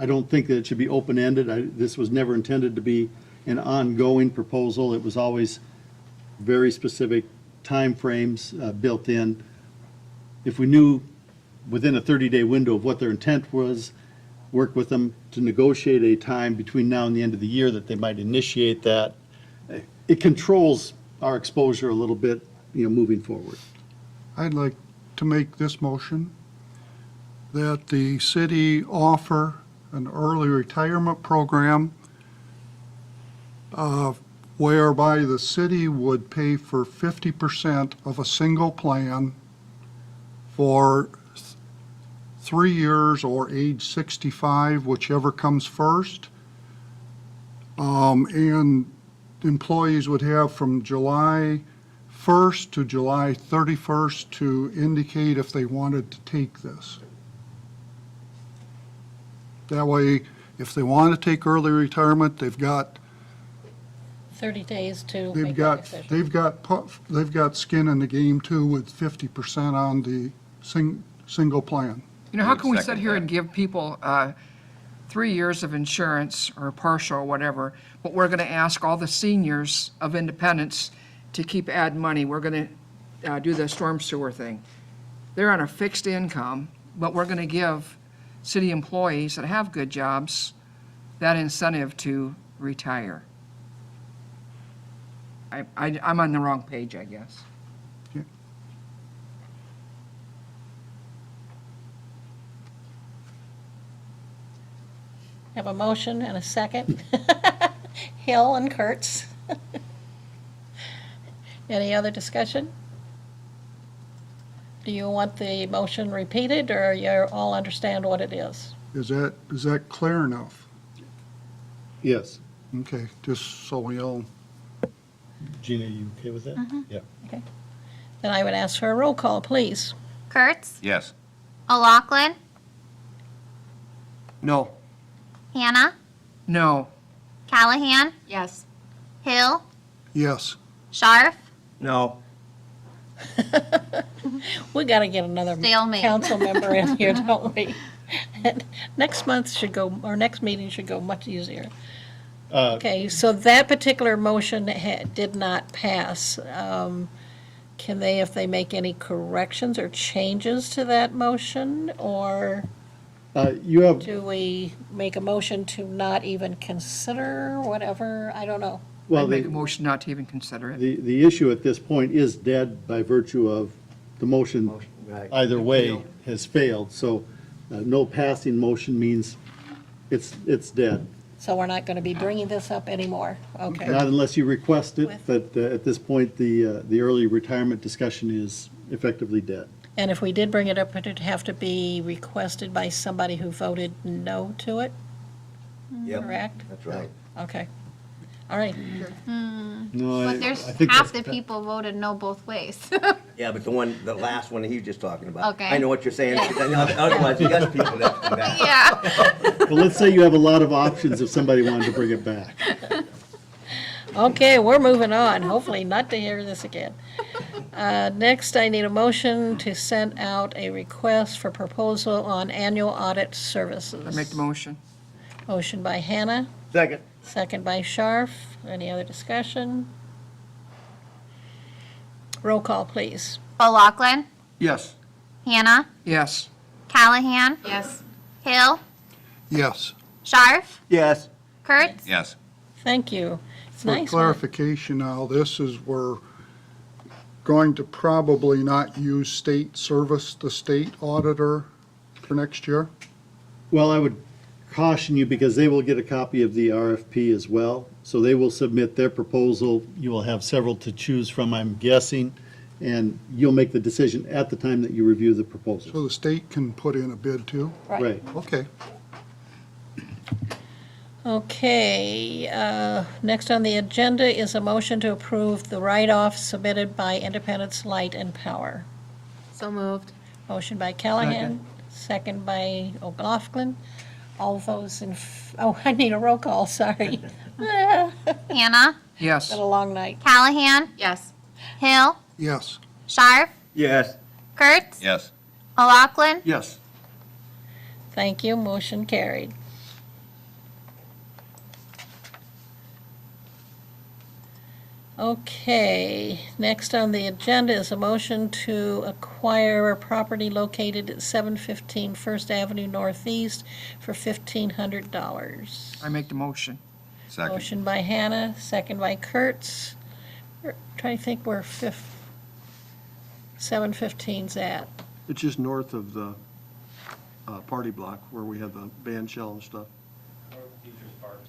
I don't think that it should be open-ended. This was never intended to be an ongoing proposal. It was always very specific timeframes built in. If we knew within a 30-day window of what their intent was, work with them to negotiate a time between now and the end of the year that they might initiate that. It controls our exposure a little bit, moving forward. I'd like to make this motion that the city offer an early retirement program whereby the city would pay for 50% of a single plan for 3 years or age 65, whichever comes first. And employees would have from July 1st to July 31st to indicate if they wanted to take this. That way, if they want to take early retirement, they've got 30 days to make that decision. they've got skin in the game too, with 50% on the single plan. How can we Second sit here that. and give people 3 years of insurance or partial or whatever, but we're going to ask all the seniors of independence to keep adding money? We're going to do the storm sewer thing. They're on a fixed income, but we're going to give city employees that have good jobs that incentive to retire. I'm on the wrong page, I guess. Have a motion and a second. Hill and Kurtz. Any other discussion? Do you want the motion repeated, or you all understand what it is? Is that clear enough? Yes. Okay, just so we all, Gina, you okay with that? Yeah. Then I would ask for a roll call, please. Kurtz, Yes. Lachlan, No. Hanna, No, Callahan, Yes. Hill, yes. Scharf, No, We got to get another Stalemate. council member in here, don't we? Next month should go, or next meeting should go much easier. Okay, so that particular motion did not pass. Can they, if they make any corrections or changes to that motion, or You have, do we make a motion to not even consider, whatever? I don't know. well, I'd make a the, motion not to even consider it. the issue at this point is dead by virtue of the motion right. either way has failed. So no passing motion means it's dead. So we're not going to be bringing this up anymore? Okay. Not unless you request it, but at this point, the early retirement discussion is effectively dead. And if we did bring it up, it'd have to be requested by somebody who voted no to it, Yep, correct? that's right. Okay. All right. No, but there's I think half the that's- people voted no both ways. Yeah, but the last one he was just talking about. Okay. I know what you're saying. Otherwise, you got people that do that. Yeah. Well, let's say you have a lot of options if somebody wanted to bring it back. Okay, we're moving on, hopefully not to hear this again. Next, I need a motion to send out a request for proposal on annual audit services. I make the motion. Motion by Hanna, Second. second by Scharf. Any other discussion? Roll call, please. Lachlan, Yes. Hanna, Yes, Callahan, Yes. Hill, Yes. Scharf, Yes. Kurtz, Yes. Thank you. It's For nice. when- clarification now, this is, we're going to probably not use state service, the state auditor for next year? Well, I would caution you because they will get a copy of the RFP as well. So they will submit their proposal. You will have several to choose from, I'm guessing, and you'll make the decision at the time that you review the So proposal. the state can put in a bid too? Right. Okay. Okay, next on the agenda is a motion to approve the write-off submitted by Independence Light and Power. So moved. Motion by Callahan, second by O'Loughlin. All those I need a roll call, sorry. Hanna, yes, Been a long night. Callahan, Yes. Hill, Yes. Scharf, Yes. Kurtz, Yes. Lachlan, Yes. Thank you, motion carried. Okay, next on the agenda is a motion to acquire a property located at 715 First Avenue Northeast for $1,500. I make the motion. Second. Motion by Hanna, second by Kurtz. Trying to think where 715's at. It's just north of the party block where we have the band shell and stuff.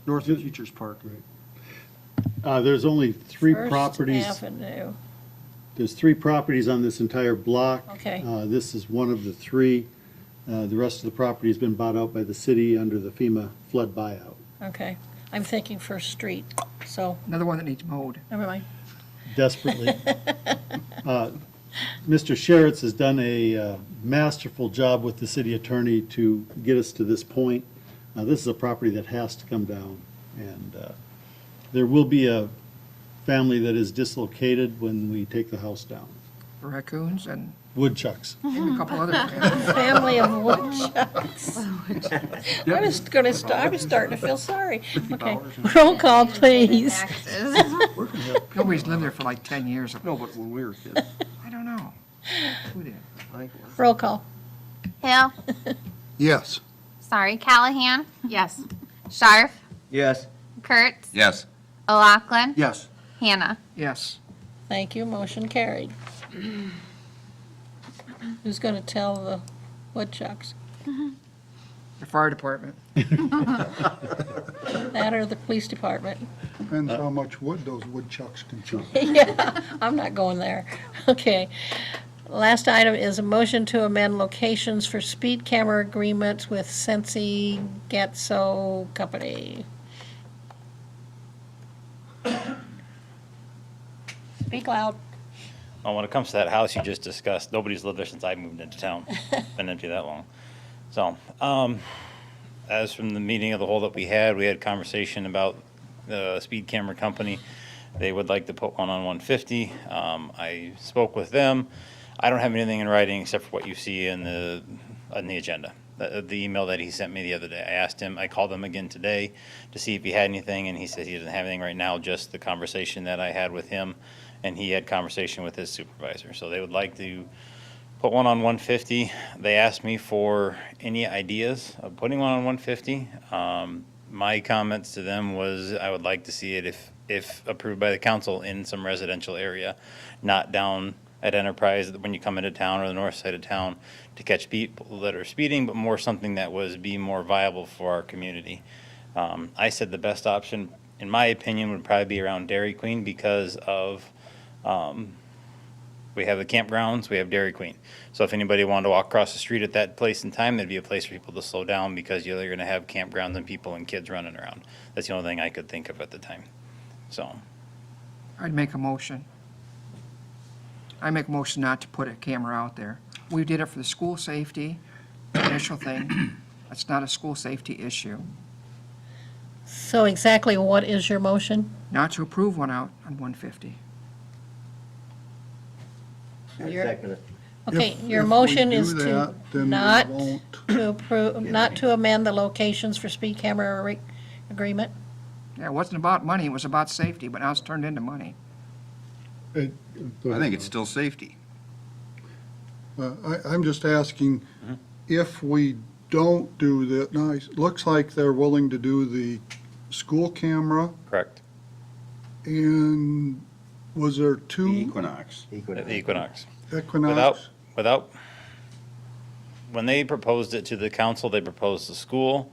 North of Teachers Park. There's only three First properties. Avenue. There's three properties on this entire block. Okay. This is one of the three. The rest of the property has been bought out by the city under the FEMA flood buyout. Okay, I'm thinking First Street, so, Another one that needs mowed. never mind. Desperately. Mr. Sheritz has done a masterful job with the city attorney to get us to this point. This is a property that has to come down, and there will be a family that is dislocated when we take the house down. Raccoons and Woodchucks. maybe a couple other. Family of woodchucks. I was starting to feel sorry. Okay, roll call, please. taxes. Nobody's lived there for like 10 years. No, but when we were kids, I don't know. Who did? I think it was. Roll call. Hill, Yes. sorry, Callahan, Yes. Scharf, Yes. Kurtz, Yes. Lachlan, Yes. Hanna. Yes. Thank you, motion carried. Who's going to tell the woodchucks? The fire department. That or the police department? Depends how much wood those woodchucks can chew. Yeah, I'm not going there. Okay. Last item is a motion to amend locations for speed camera agreements with Census Company. Speak loud. Well, when it comes to that house you just discussed, nobody's lived there since I moved into town. Been empty that long. So, as from the meeting of the whole that we had conversation about the speed camera company. They would like to put one on 150. I spoke with them. I don't have anything in writing except for what you see in the agenda. The email that he sent me the other day. I asked him, I called him again today to see if he had anything, and he says he doesn't have anything right now, just the conversation that I had with him, and he had conversation with his supervisor. So they would like to put one on 150. They asked me for any ideas of putting one on 150. My comments to them was I would like to see it if approved by the council in some residential area, not down at Enterprise when you come into town or the north side of town to catch people that are speeding, but more something that be more viable for our community. I said the best option, in my opinion, would probably be around Dairy Queen because of, we have the campgrounds, we have Dairy Queen. So if anybody wanted to walk across the street at that place in time, there'd be a place for people to slow down because you're going to have campgrounds and people and kids running around. That's the only thing I could think of at the time. So, I'd make a motion. I make a motion not to put a camera out there. We did it for the school safety, initial thing. That's not a school safety issue. So exactly what is your motion? Not to approve one out on 150. I You're- second it. Okay, If- your if we motion do is to that, then we not won't- to approve, not to amend the locations for speed camera agreement? Yeah, it wasn't about money, it was about safety, but now it's turned into money. Go I ahead, think it's still safety. I'm just asking, if we don't do that, now, it looks like they're willing to do the school camera, correct. and was there The two Equinox. At the Equinox. Equinox? Without, when they proposed it to the council, they proposed the school,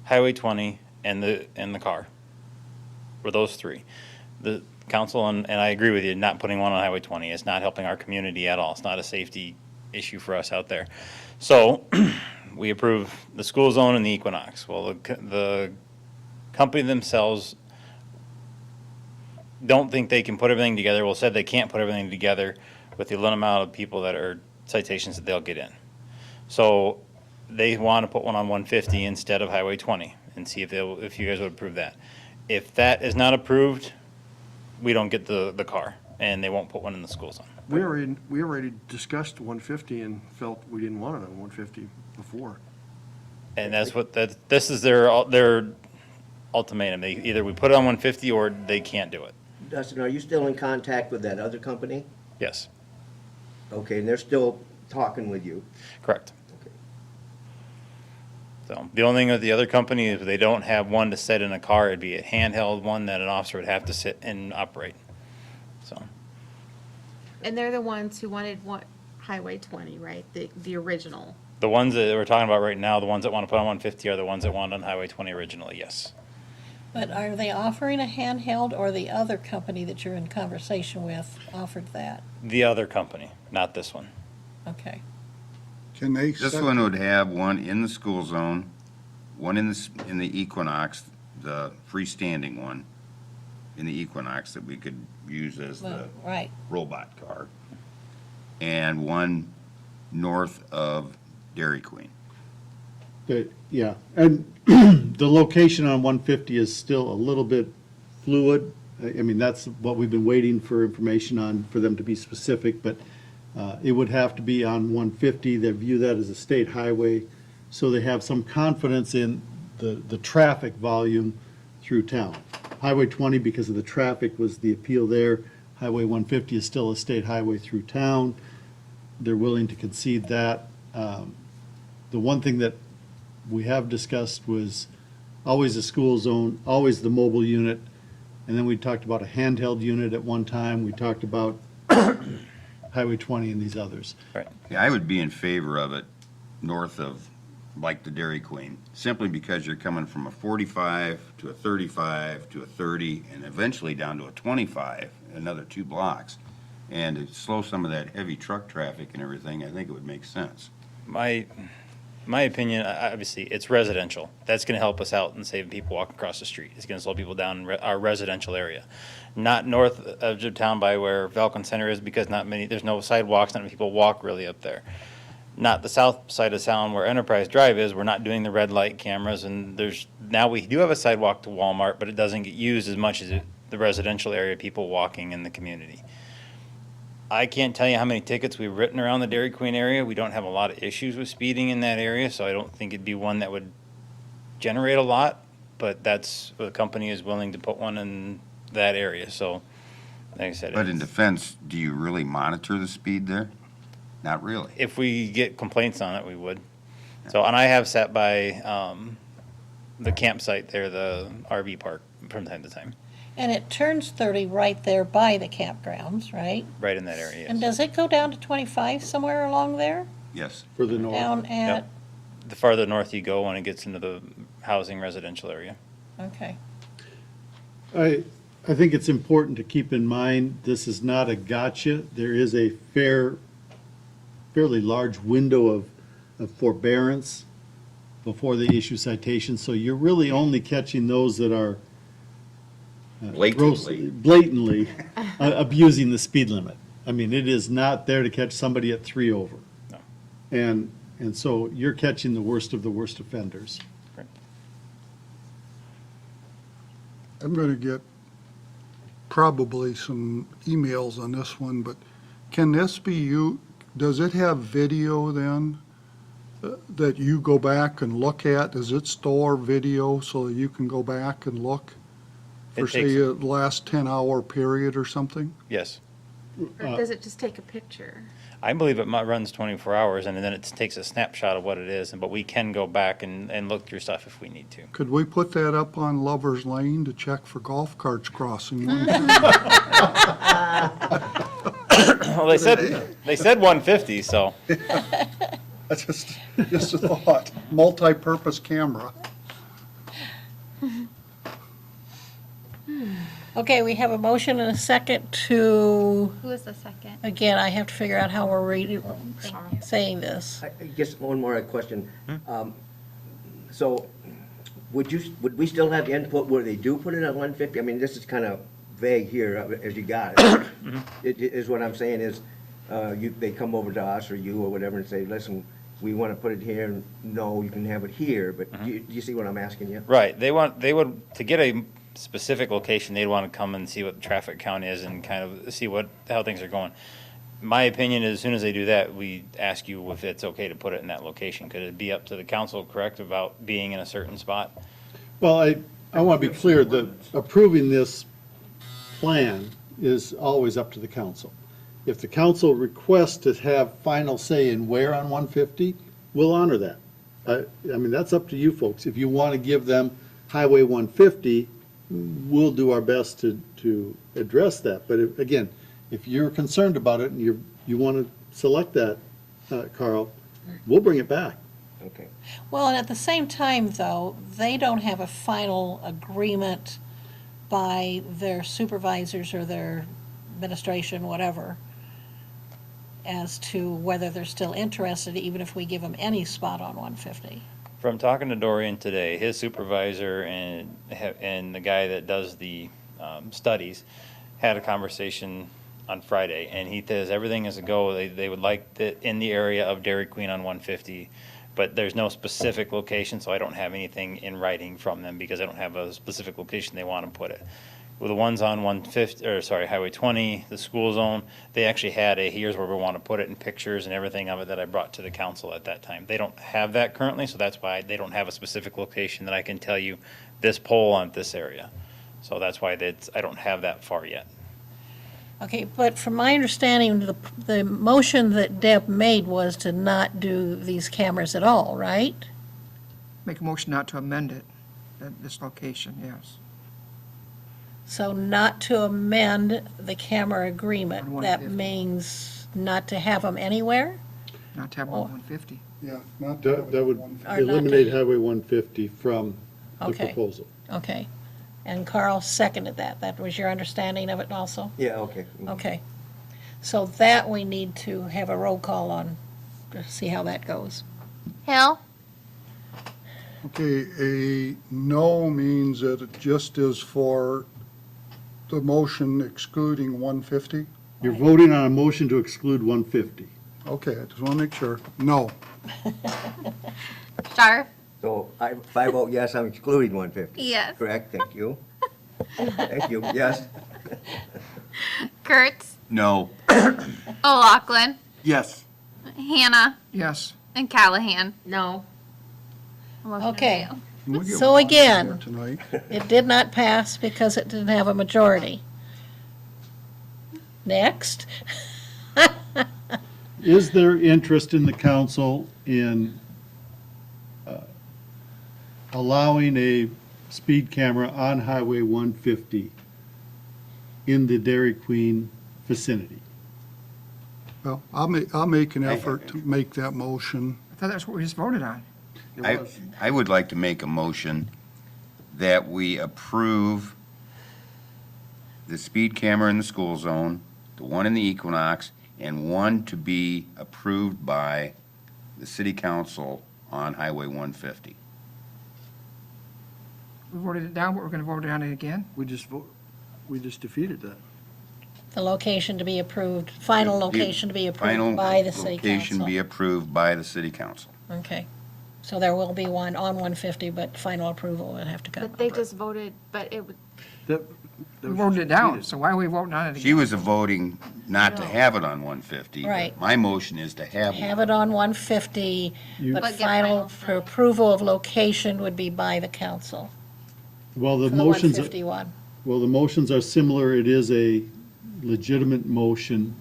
Highway 20, and the car. Were those three. The council, and I agree with you, not putting one on Highway 20, it's not helping our community at all. It's not a safety issue for us out there. So, we approve the school zone and the Equinox. Well, the company themselves don't think they can put everything together. Well, said they can't put everything together with the amount of people that are citations that they'll get in. So they want to put one on 150 instead of Highway 20 and see if you guys would approve that. If that is not approved, we don't get the car and they won't put one in the school zone. We already discussed 150 and felt we didn't want it on 150 before. And that's this is their ultimatum. Either we put it on 150 or they can't do it. Dustin, are you still in contact with that other company? Yes, Okay, and they're still talking with you? correct. Okay. So the only thing with the other company is they don't have one to set in a car. It'd be a handheld one that an officer would have to sit and operate. So, And they're the ones who wanted Highway 20, right? The original. the ones that we're talking about right now, the ones that want to put on 150 are the ones that want on Highway 20 originally, yes. But are they offering a handheld, or the other company that you're in conversation with offered that? The other company, not this one. Okay. Can they This set, one would have one in the school zone, one in the Equinox, the freestanding one in the Equinox that we could use as the Well, right. robot car, and one north of Dairy Queen. Yeah, and the location on 150 is still a little bit fluid. I mean, that's what we've been waiting for information on, for them to be specific, but it would have to be on 150. They view that as a state highway, so they have some confidence in the traffic volume through town. Highway 20, because of the traffic, was the appeal there. Highway 150 is still a state highway through town. They're willing to concede that. The one thing that we have discussed was always the school zone, always the mobile unit, And then we talked about a handheld unit at one time. We talked about Highway 20 and these others. Yeah, I would be in favor of it north of, like the Dairy Queen, simply because you're coming from a 45 to a 35 to a 30 and eventually down to a 25, another 2 blocks. And to slow some of that heavy truck traffic and everything, I think it would make sense. My opinion, obviously, it's residential. That's going to help us out and save people walking across the street. It's going to slow people down in our residential area. Not north of town by where Falcon Center is, because there's no sidewalks, not many people walk really up there. Not the south side of town where Enterprise Drive is. We're not doing the red light cameras, and now we do have a sidewalk to Walmart, but it doesn't get used as much as the residential area, people walking in the community. I can't tell you how many tickets we've written around the Dairy Queen area. We don't have a lot of issues with speeding in that area, so I don't think it'd be one that would generate a lot, but the company is willing to put one in that area, so, like I said. But in defense, do you really monitor the speed there? Not really. If we get complaints on it, we would. So, and I have sat by the campsite there, the RV park, from time to time, And it turns 30 right there by the campgrounds, right? right in that area, yes. And does it go down to 25 somewhere along there? Yes. Further north. Down at, The farther north you go when it gets into the housing residential area. okay. I think it's important to keep in mind, this is not a gotcha. There is a fairly large window of forbearance before they issue citations, so you're really only catching those that are blatantly abusing the speed limit. I mean, it is not there to catch somebody at 3 over. No. And so you're catching the worst of the worst offenders. I'm going to get probably some emails on this one, but can this be does it have video then that you go back and look at? Does it store video so that you can go back and look for, It takes- say, a last 10-hour period or something? Yes. Or does it just take a picture? I believe it runs 24 hours, and then it takes a snapshot of what it is, but we can go back and look through stuff if we need to. Could we put that up on Lover's Lane to check for golf carts crossing? Well, they said 150, so. That's just a thought. Multi-purpose camera. Okay, we have a motion and a second to, Who is the second? again, I have to figure out how we're saying this. I guess one more question. So would we still have input where they do put it at 150? I mean, this is kind of vague here as you got it. It is what I'm saying is, they come over to us or you or whatever and say, listen, we want to put it here. And no, you can have it here, but do you see what I'm asking you? Right, they would, to get a specific location, they'd want to come and see what the traffic count is and kind of see how things are going. My opinion is, as soon as they do that, we ask you if it's okay to put it in that location. Could it be up to the council, correct, about being in a certain spot? Well, I want to be clear that approving this plan is always up to the council. If the council requests to have final say in where on 150, we'll honor that. I mean, that's up to you folks. If you want to give them Highway 150, we'll do our best to address that. But again, if you're concerned about it and you want to select that, Carl, we'll bring it back. Okay. Well, and at the same time, though, they don't have a final agreement by their supervisors or their administration, whatever, as to whether they're still interested, even if we give them any spot on 150. From talking to Dorian today, his supervisor and the guy that does the studies had a conversation on Friday, and he says everything is a go. They would like it in the area of Dairy Queen on 150, but there's no specific location, so I don't have anything in writing from them because I don't have a specific location they want to put it. With the ones on Highway 20, the school zone, they actually had here's where we want to put it in pictures and everything of it that I brought to the council at that time. They don't have that currently, so that's why they don't have a specific location that I can tell you this pole on this area. So that's why I don't have that far yet. Okay, but from my understanding, the motion that Deb made was to not do these cameras at all, right? Make a motion not to amend it at this location, yes. So not to amend the camera agreement, On that 150. means not to have them anywhere? Not to have Oh. 150. Yeah, not. That would Or not eliminate to- Highway 150 from the Okay. proposal. Okay. And Carl seconded that. That was your understanding of it also? Yeah, okay. Okay. So that we need to have a roll call on to see how that goes. Hill, Okay, a no means that it just is for the motion excluding 150? You're voting on a motion to exclude 150. Okay, I just want to make sure. No. Scharf, So if I vote yes, I'm excluding 150. Yes. Correct, thank you. Thank you, yes. Kurtz, No. Lachlan, Yes. Hanna, Yes. and Callahan. No. Motion Okay. failed. We get So one again- more Tonight. It did not pass because it didn't have a majority. Next. Is there interest in the council in allowing a speed camera on Highway 150 in the Dairy Queen vicinity? Well, I'll make an effort to make that motion. I thought that's what we just voted on. It I, was. I would like to make a motion that we approve the speed camera in the school zone, the one in the Equinox, and one to be approved by the city council on Highway 150. We voted it down, but we're going to vote on it again. We just defeated that. The location to be approved, final location to be approved by the city Final location be council. approved by the city council. Okay. So there will be one on 150, but final approval would have to come. But they just voted, but it would, That We was voted it down, defeated. so why are we voting on it again? She was voting not to have it on 150. but Right. My motion is to have Have one. it on 150, but But get final final. approval of location would be by the council Well, for the the motions, 151. well, the motions are similar. It is a legitimate motion,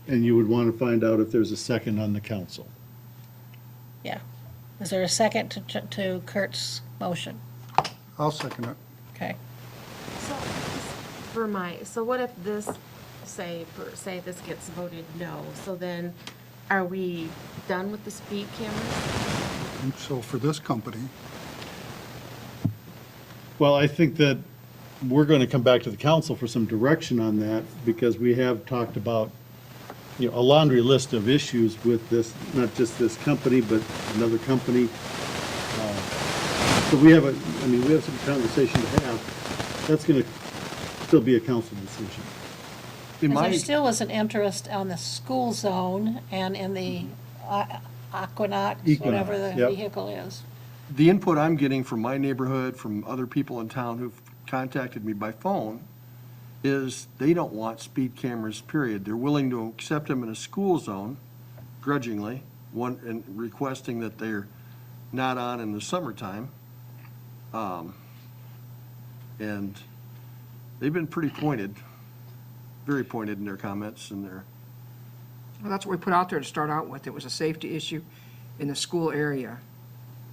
and you would want to find out if there's a second on the council. Is there a second to Kurt's motion? I'll second it. Okay. so what if this, say this gets voted no, so then are we done with the speed cameras? And so for this company, Well, I think that we're going to come back to the council for some direction on that, because we have talked about, a laundry list of issues with this, not just this company, but another company. So we have we have some conversation to have. That's going to still be a council decision. In Because my, there still was an interest on the school zone and in the Equinox, whatever the Yep. vehicle is. the input I'm getting from my neighborhood, from other people in town who've contacted me by phone, is they don't want speed cameras, period. They're willing to accept them in a school zone grudgingly, and requesting that they're not on in the summertime. And they've been pretty pointed, very pointed in their comments and their, Well, that's what we put out there to start out with. It was a safety issue in the school area.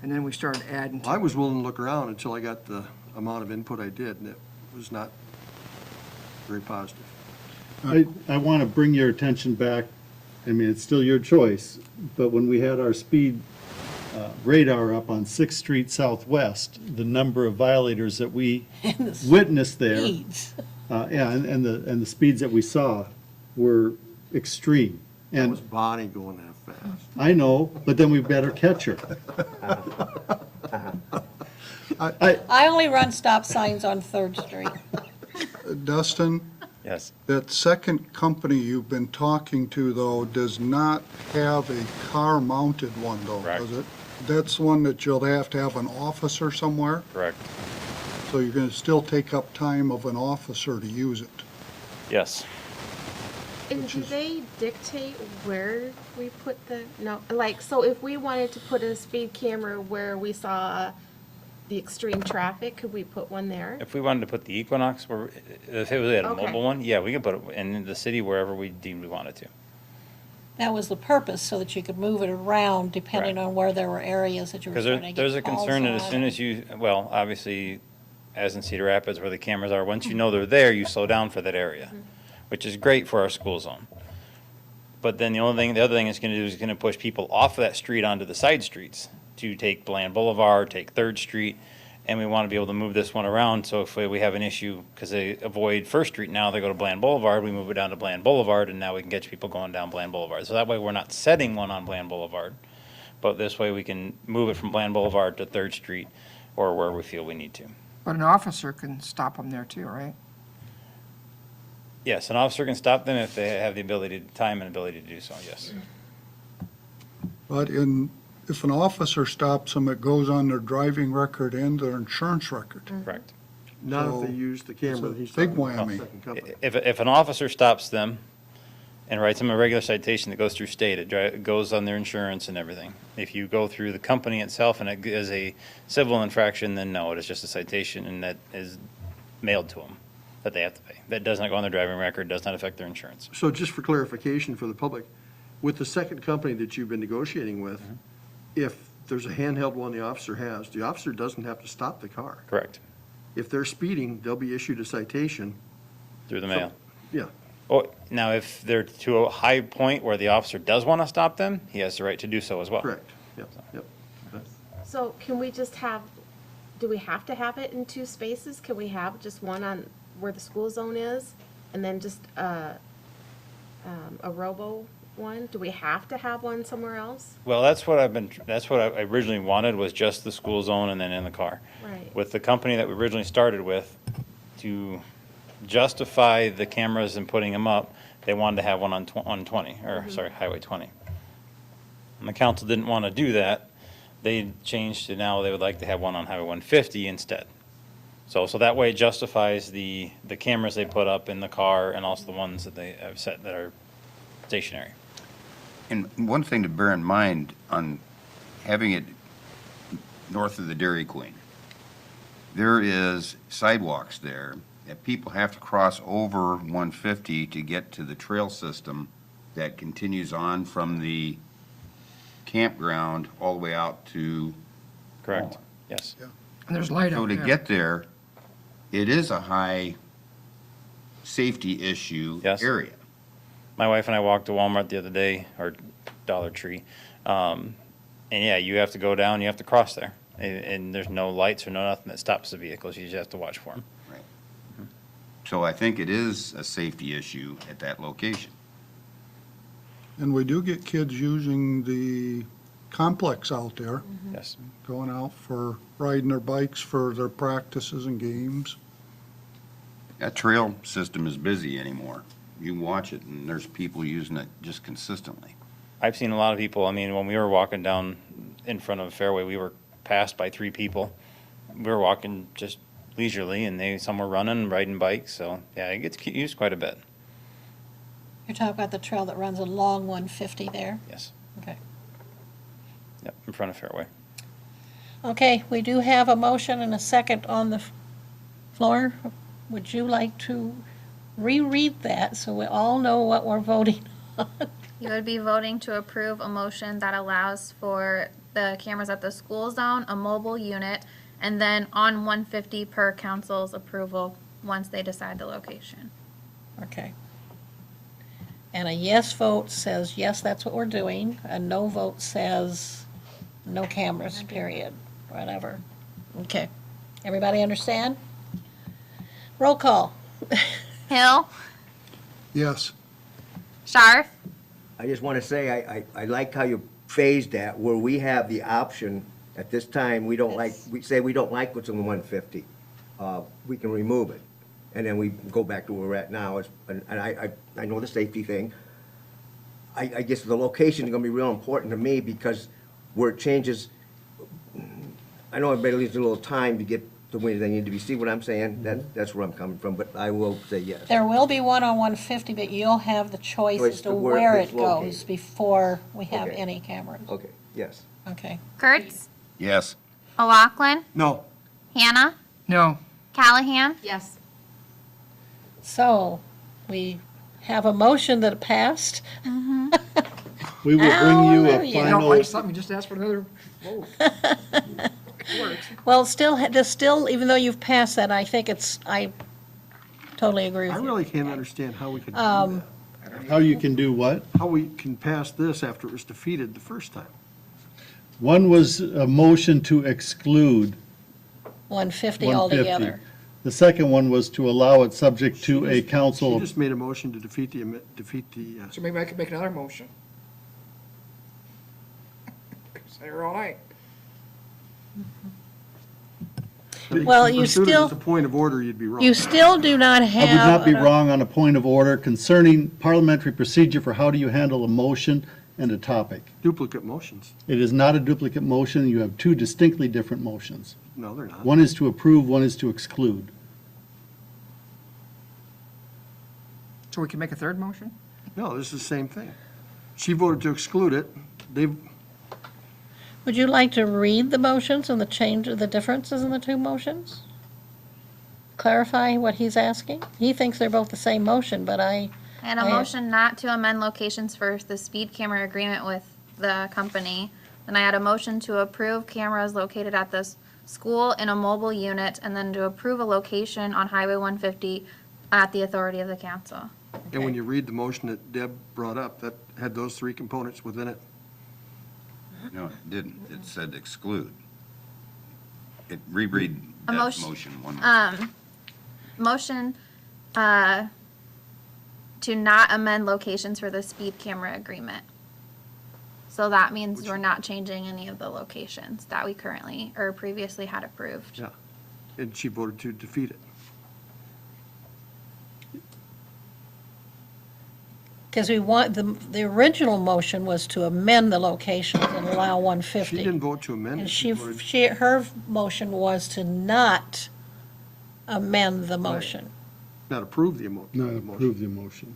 And then we started adding I to was willing to look around until I got the amount of input I did, and it was not very positive. I want to bring your attention back, it's still your choice, but when we had our speed radar up on 6th Street Southwest, the number of violators that we witnessed there, Speeds. and the speeds that we saw were extreme. That And was Bonnie going that fast. I know, but then we better catch her. I only run stop signs on 3rd Street. Dustin, Yes. that second company you've been talking to, though, does not have a car-mounted one, though, Correct. does it? That's one that you'll have to have an officer somewhere, Correct. so you're gonna still take up time of an officer to use it. Yes. And do they dictate where we put so if we wanted to put a speed camera where we saw the extreme traffic, could we put one there? If we wanted to put the Equinox, if it was a Okay. mobile one, yeah, we could put it in the city wherever we deemed we wanted to. That was the purpose, so that you could move it around depending Right. on where there were areas that you were Because trying to get there's a calls concern that as on. soon as you, well, obviously, as in Cedar Rapids where the cameras are. Once you know they're there, you slow down for that area, which is great for our school zone. But then the other thing it's gonna do is gonna push people off of that street onto the side streets to take Bland Boulevard, take Third Street, and we wanna be able to move this one around, so if we have an issue, because they avoid First Street now, they go to Bland Boulevard, we move it down to Bland Boulevard, and now we can get people going down Bland Boulevard. So that way, we're not setting one on Bland Boulevard, but this way we can move it from Bland Boulevard to Third Street, or where we feel we need to. But an officer can stop them there too, right? Yes, an officer can stop them if they have the ability, time and ability to do so, yes. But if an officer stops them, it goes on their driving record and their insurance record. Correct. Not if So, they use the camera that he's it's a big talking about, whammy. second company. If an officer stops them and writes them a regular citation that goes through state, it goes on their insurance and everything. If you go through the company itself and it is a civil infraction, then no, it is just a citation and that is mailed to them that they have to pay. That does not go on their driving record, does not affect their insurance. So just for clarification for the public, with the second company that you've been negotiating with, if there's a handheld one the officer doesn't have to stop the car. Correct, If they're speeding, they'll be issued a citation. through the mail. Yeah, Oh, now if they're to a high point where the officer does want to stop them, he has the right to do so as well. correct. Yep, yep. So can we just have, do we have to have it in two spaces? Can we have just one on where the school zone is? And then just a robo one? Do we have to have one somewhere else? Well, that's what I originally wanted, was just the school zone and then in the car. Right. With the company that we originally started with, to justify the cameras and putting them up, they wanted to have one on 20, or sorry, Highway 20. And the council didn't want to do that. They changed to now they would like to have one on Highway 150 instead. So that way it justifies the cameras they put up in the car and also the ones that they have set that are stationary. And one thing to bear in mind on having it north of the Dairy Queen, there is sidewalks there that people have to cross over 150 to get to the trail system that continues on from the campground all the way out to. Correct? Yes. And there's light So out to there. get there, it is a high safety issue Yes. area. My wife and I walked to Walmart the other day, or Dollar Tree. And yeah, you have to go down, you have to cross there. And there's no lights or no nothing that stops the vehicles. You just have to watch for them. So I think it is a safety issue at that location. And we do get kids using the complex out there, Yes. going out for riding their bikes for their practices and games. That trail system is busy anymore. You can watch it, and there's people using it just consistently. I've seen a lot of people, I mean, when we were walking down in front of Fairway, we were passed by 3 people. We were walking just leisurely, and some were running, riding bikes, so yeah, it gets used quite a bit. You're talking about the trail that runs along 150 there? Yes. Okay. Yep, in front of Fairway. Okay, we do have a motion and a second on the floor. Would you like to reread that so we all know what we're voting on? You would be voting to approve a motion that allows for the cameras at the school zone, a mobile unit, and then on 150 per council's approval once they decide the location. Okay. And a yes vote says, yes, that's what we're doing. A no vote says, no cameras, period, whatever. Okay. Everybody understand? Roll call. Hill, Yes, Scharf, I just want to say, I like how you phased that, where we have the option, at this time, we don't like, we say we don't like what's in the 150. We can remove it, and then we go back to where we're at now, and I know the safety thing. I guess the location is gonna be real important to me, because where it changes, I know everybody leaves a little time to get to where they need to be, see what I'm saying? That's where I'm coming from, but I will say yes. There will be one on 150, but you'll have the choice Choice as to to where where it's it goes located. before we have Okay. any cameras. Okay, yes. Okay. Kurtz, Yes. Lachlan, No, Hanna, No, Callahan, Yes. So, we have a motion that passed. We will bring you a Hallelujah. you don't final, like something, you just ask for another vote. Well, still, even though you've passed that, I think I totally agree I with you. really can't understand how we can do that. How you can do what? How we can pass this after it was defeated the first time. One was a motion to exclude 150 150. altogether. The second one was to allow it subject to a She council. just made a motion to defeat the, So maybe I could make another motion. Stay here all night. Well, if you pursued it still- as a point of order, you'd be wrong. You still do not have. I would not be wrong on a point of order concerning parliamentary procedure for how do you handle a motion and a topic. Duplicate motions. It is not a duplicate motion. You have two distinctly different motions. No, they're not. One is to approve, one is to exclude. So we can make a third motion? No, this is the same thing. She voted to exclude it. Would you like to read the motions and the differences in the two motions? Clarify what he's asking? He thinks they're both the same motion, but I had a I- motion not to amend locations for the speed camera agreement with the company. And I had a motion to approve cameras located at the school in a mobile unit, and then to approve a location on Highway 150 at the authority of the council. And when you read the motion that Deb brought up, that had those three components within it. No, it didn't. It said exclude. Reread A that motion- motion one more time. Motion to not amend locations for the speed camera agreement. So that means we're not changing any of the locations that we currently or previously had approved. Yeah. And she voted to defeat it. because the original motion was to amend the locations and allow 150. She didn't vote to amend it. And She voted- her motion was to not amend the motion. Not approve the Not motion. approve the motion.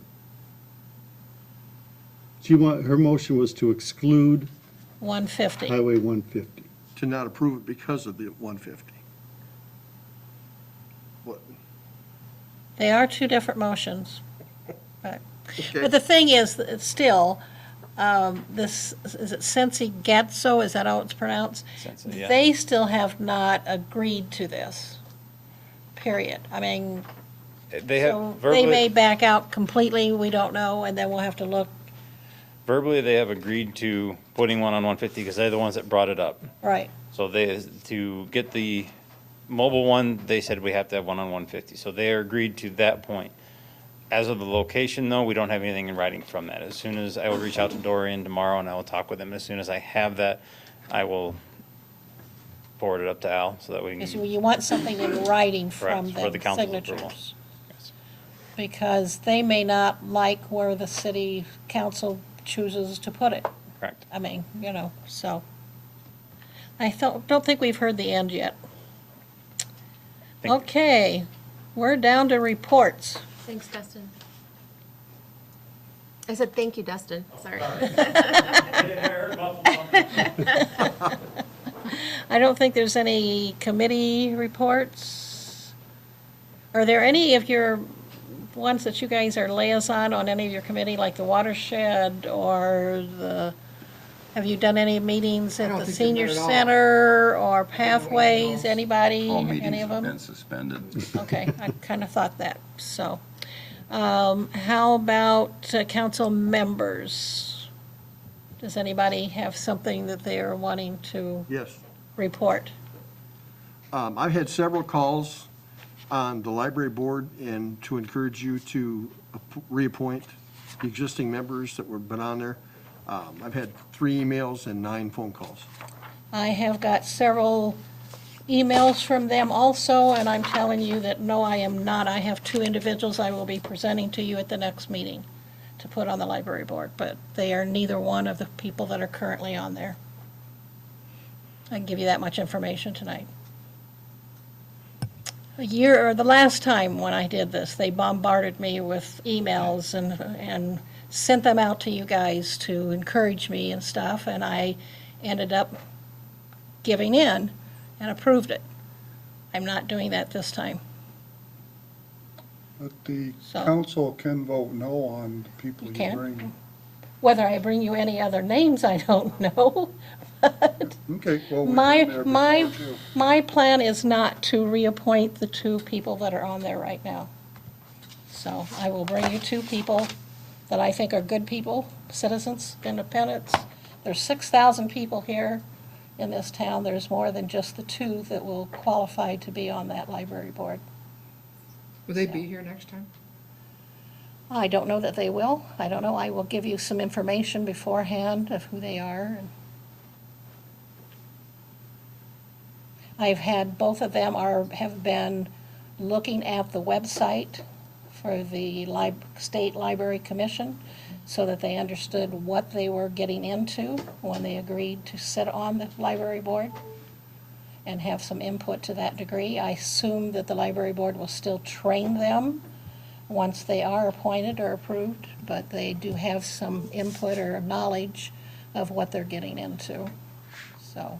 Her motion was to exclude 150. Highway 150. To not approve it because of the 150. What? They are two different motions. But Okay. the thing is, that it's still, this, is it Sensi Getso, is that how it's pronounced? Sensi, yeah. They still have not agreed to this, period. I mean, They have so they may verbally, back out completely, we don't know, and then we'll have to look, verbally, they have agreed to putting one on 150 because they're the ones that brought it up. right. So to get the mobile one, they said we have to have one on 150. So they are agreed to that point. As of the location, though, we don't have anything in writing from that. As soon as I will reach out to Dorian tomorrow and I will talk with him. As soon as I have that, I will forward it up to Al so that we Because can, you want something in writing from Correct, for them, the council's approval. signatures. Because they may not like where the city council chooses to put it. correct. I mean, so. I don't think we've heard the end yet. Thank you. Okay, we're down to reports. Thanks, Dustin. I said, thank you, Dustin, sorry. I don't think there's any committee reports. Are there any of your ones that you guys are liaison on any of your committee, like the watershed or have you done any meetings I at don't the think they've senior met at all. center or pathways, anybody, All any meetings of have them? been suspended. Okay, I kind of thought that, so. How about council members? Does anybody have something that they are wanting to Yes. report? I've had several calls on the library board and to encourage you to reappoint the existing members that were been on there. I've had 3 emails and 9 phone calls. I have got several emails from them also, and I'm telling you that, no, I am not. I have 2 individuals I will be presenting to you at the next meeting to put on the library board, but they are neither one of the people that are currently on there. I can give you that much information tonight. The last time when I did this, they bombarded me with emails and sent them out to you guys to encourage me and stuff, and I ended up giving in and approved it. I'm not doing that this time. But the So- council can vote no on the people You you can? bring. Whether I bring you any other names, I don't know. Okay, well, we've been there before, too. My plan is not to reappoint the two people that are on there right now. So I will bring you two people that I think are good people, citizens, independents. There's 6,000 people here in this town. There's more than just the two that will qualify to be on that library board. Will they be here next time? I don't know that they will. I don't know. I will give you some information beforehand of who they are. I've had, both of them have been looking at the website for the State Library Commission so that they understood what they were getting into when they agreed to sit on the library board and have some input to that degree. I assume that the library board will still train them once they are appointed or approved, but they do have some input or knowledge of what they're getting into. So,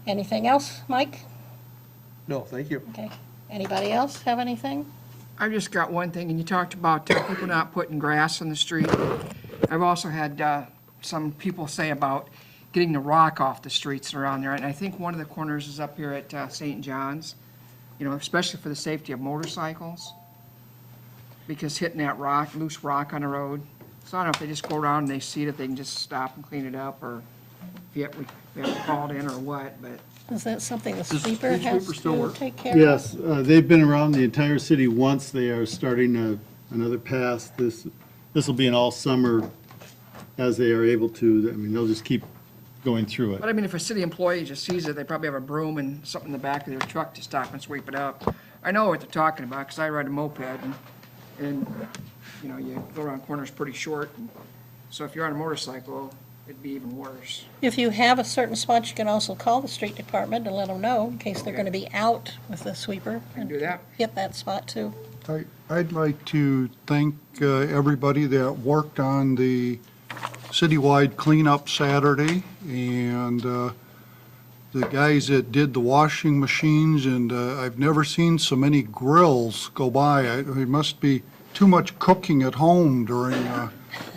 anything else, Mike? No, thank you. Okay. Anybody else have anything? I've just got one thing, and you talked about people not putting grass in the street. I've also had some people say about getting the rock off the streets around there, and I think one of the corners is up here at St. John's, you know, especially for the safety of motorcycles, because hitting that rock, loose rock on the road. So I don't know if they just go around and they see it, if they can just stop and clean it up, or if you have, we have to call it in or what, but Is that something the Does the sweeper street has sweeper still to work? take care of? Yes, they've been around the entire city once. They are starting another pass. This will be an all summer as they are able to. I mean, they'll just keep going through it. But I mean, if a city employee just sees it, they probably have a broom and something in the back of their truck to stop and sweep it up. I know what they're talking about, because I ride a moped, and, you know, you go around corners pretty short. So if you're on a motorcycle, it'd be even worse. If you have a certain spot, you can also call the street department and let them know in case they're Okay. going to be out with the sweeper. Can do that. Hit that spot too. I'd like to thank everybody that worked on the citywide cleanup Saturday, and the guys that did the washing machines, and I've never seen so many grills go by. There must be too much cooking at home during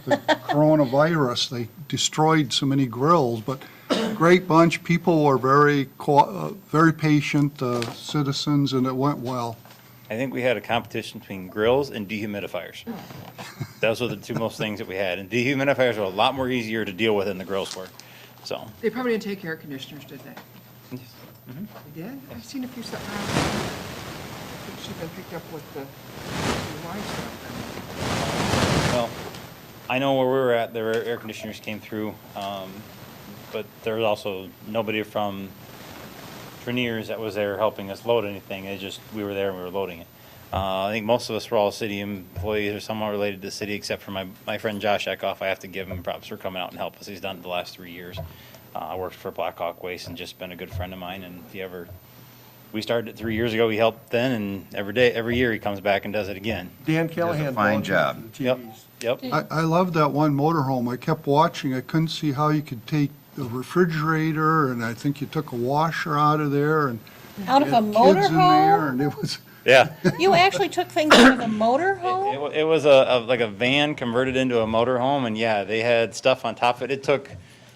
the coronavirus. They destroyed so many grills, but great bunch. People were very patient citizens, and it went well. I think we had a competition between grills and dehumidifiers. Those were the two most things that we had. And dehumidifiers are a lot more easier to deal with than the grills were. So, They probably didn't take air conditioners, did they? They did? I've seen a few stuff. I think she's been picked up with the wine stuff. well, I know where we were at, there were air conditioners came through, but there was also nobody from Treniers that was there helping us load anything. It just, we were there and we were loading it. I think most of us were all city employees or somewhat related to the city, except for my friend Josh Eckhoff. I have to give him props for coming out and help us. He's done it the last 3 years. I worked for Black Hawk Waste and just been a good friend of mine. And if you ever, we started it 3 years ago. He helped then, and every year he comes back and does it again. Dan Callahan. fine volunteered for the Yep. TVs. Yep. I love that one motorhome. I kept watching. I couldn't see how you could take the refrigerator, and I think you took a washer out of there, and Out of a had kids in there, motorhome? and it was, Yeah. You actually took things out of the motorhome? It was like a van converted into a motorhome, and yeah, they had stuff on top of it. It took,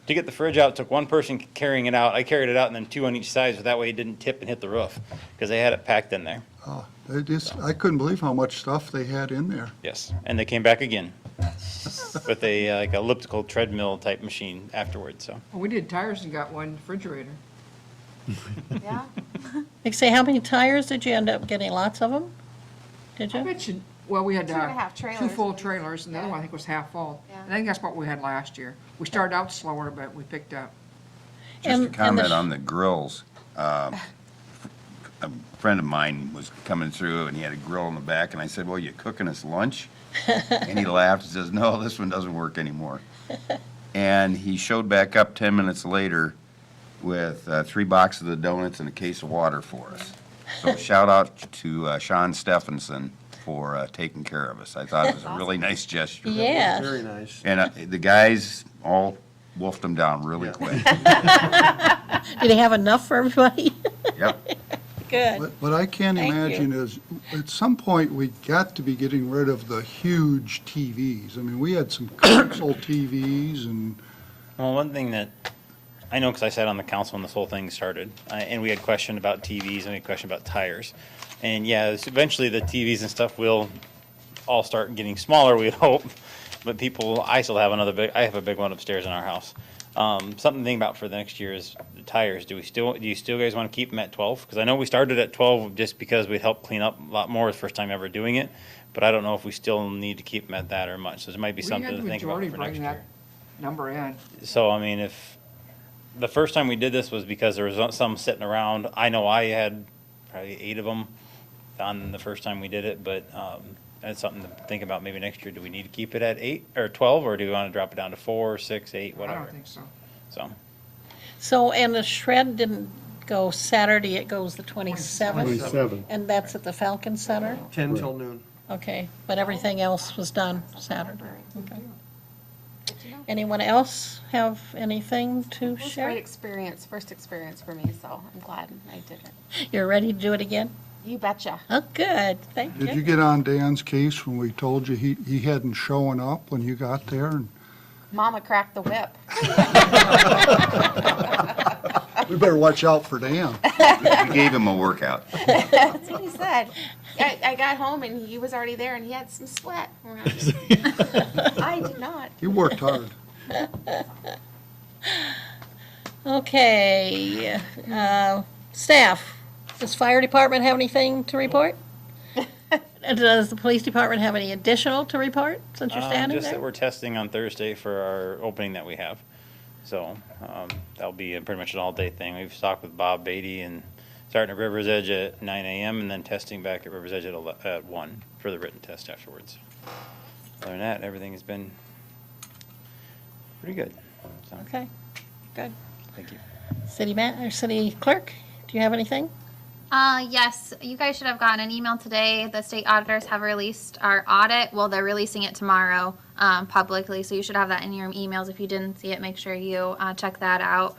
to get the fridge out, it took one person carrying it out. I carried it out and then two on each side, so that way it didn't tip and hit the roof, because they had it packed in there. I couldn't believe how much stuff they had in there. Yes, and they came back again with a like elliptical treadmill type machine afterwards, so. Well, we did tires and got one refrigerator. Yeah. They say, how many tires did you end up getting? Lots of them? Did I you? bet you, well, we had 2.5 two trailers. full trailers, and the other one I think was half full. Yeah. And I think that's what we had last year. We started out slower, but we picked up. Just And- a and the comment sh- on the grills. A friend of mine was coming through and he had a grill in the back and I said, well, you cooking us lunch? And he laughed and says, no, this one doesn't work anymore. And he showed back up 10 minutes later with 3 boxes of donuts and a case of water for us. So shout out to Sean Stephenson for taking care of us. I thought it was a really nice gesture. Yes. Very nice. And the guys all wolfed them down really quick. Did he have enough for everybody? Yep. Good. What I can't Thank you. imagine is, at some point, we got to be getting rid of the huge TVs. I mean, we had some console TVs and, Well, one thing that I know, because I sat on the council when this whole thing started, and we had questioned about TVs and we had questioned about tires. And yeah, eventually the TVs and stuff will all start getting smaller, we'd hope. But people, I still have I have a big one upstairs in our house. Something to think about for the next year is the tires. Do you still guys want to keep them at 12? Because I know we started at 12 just because we'd help clean up a lot more the first time ever doing it. But I don't know if we still need to keep them at that or much. So there might be something to think about for next bring year. that number in. So, I mean, if, the first time we did this was because there was some sitting around. I know I had probably 8 of them on the first time we did it, but, that's something to think about maybe next year. Do we need to keep it at 8 or 12, or do we want to drop it down to 4, 6, 8, I whatever? don't think so. So, So, and the shred didn't go Saturday, it goes the 27th? 27. And that's at the Falcon Center? 10 till noon. Okay, but everything else was done Saturday. Okay. Anyone else have anything to It was a great share? experience, first experience for me, so I'm glad I did it. You're ready to do it again? You betcha. Oh, good, thank did you you. get on Dan's case when we told you he hadn't shown up when you got there? And Mama cracked the whip. we better watch out for Dan. We gave him a workout. That's what he said. I got home and he was already there and he had some sweat. I did not. He worked hard. Okay, staff, does fire department have anything to report? Does the police department have any additional to report, since you're standing just that there? we're testing on Thursday for our opening that we have. So, that'll be pretty much an all-day thing. We've talked with Bob Beatty and starting at River's Edge at 9 a.m. and then testing back at River's Edge at 1 for the written test afterwards. Other than that, everything has been pretty good. So, Okay, good. thank you. City clerk, do you have anything? Yes, you guys should have gotten an email today. The state auditors have released our audit. Well, they're releasing it tomorrow, publicly, so you should have that in your emails. If you didn't see it, make sure you, check that out.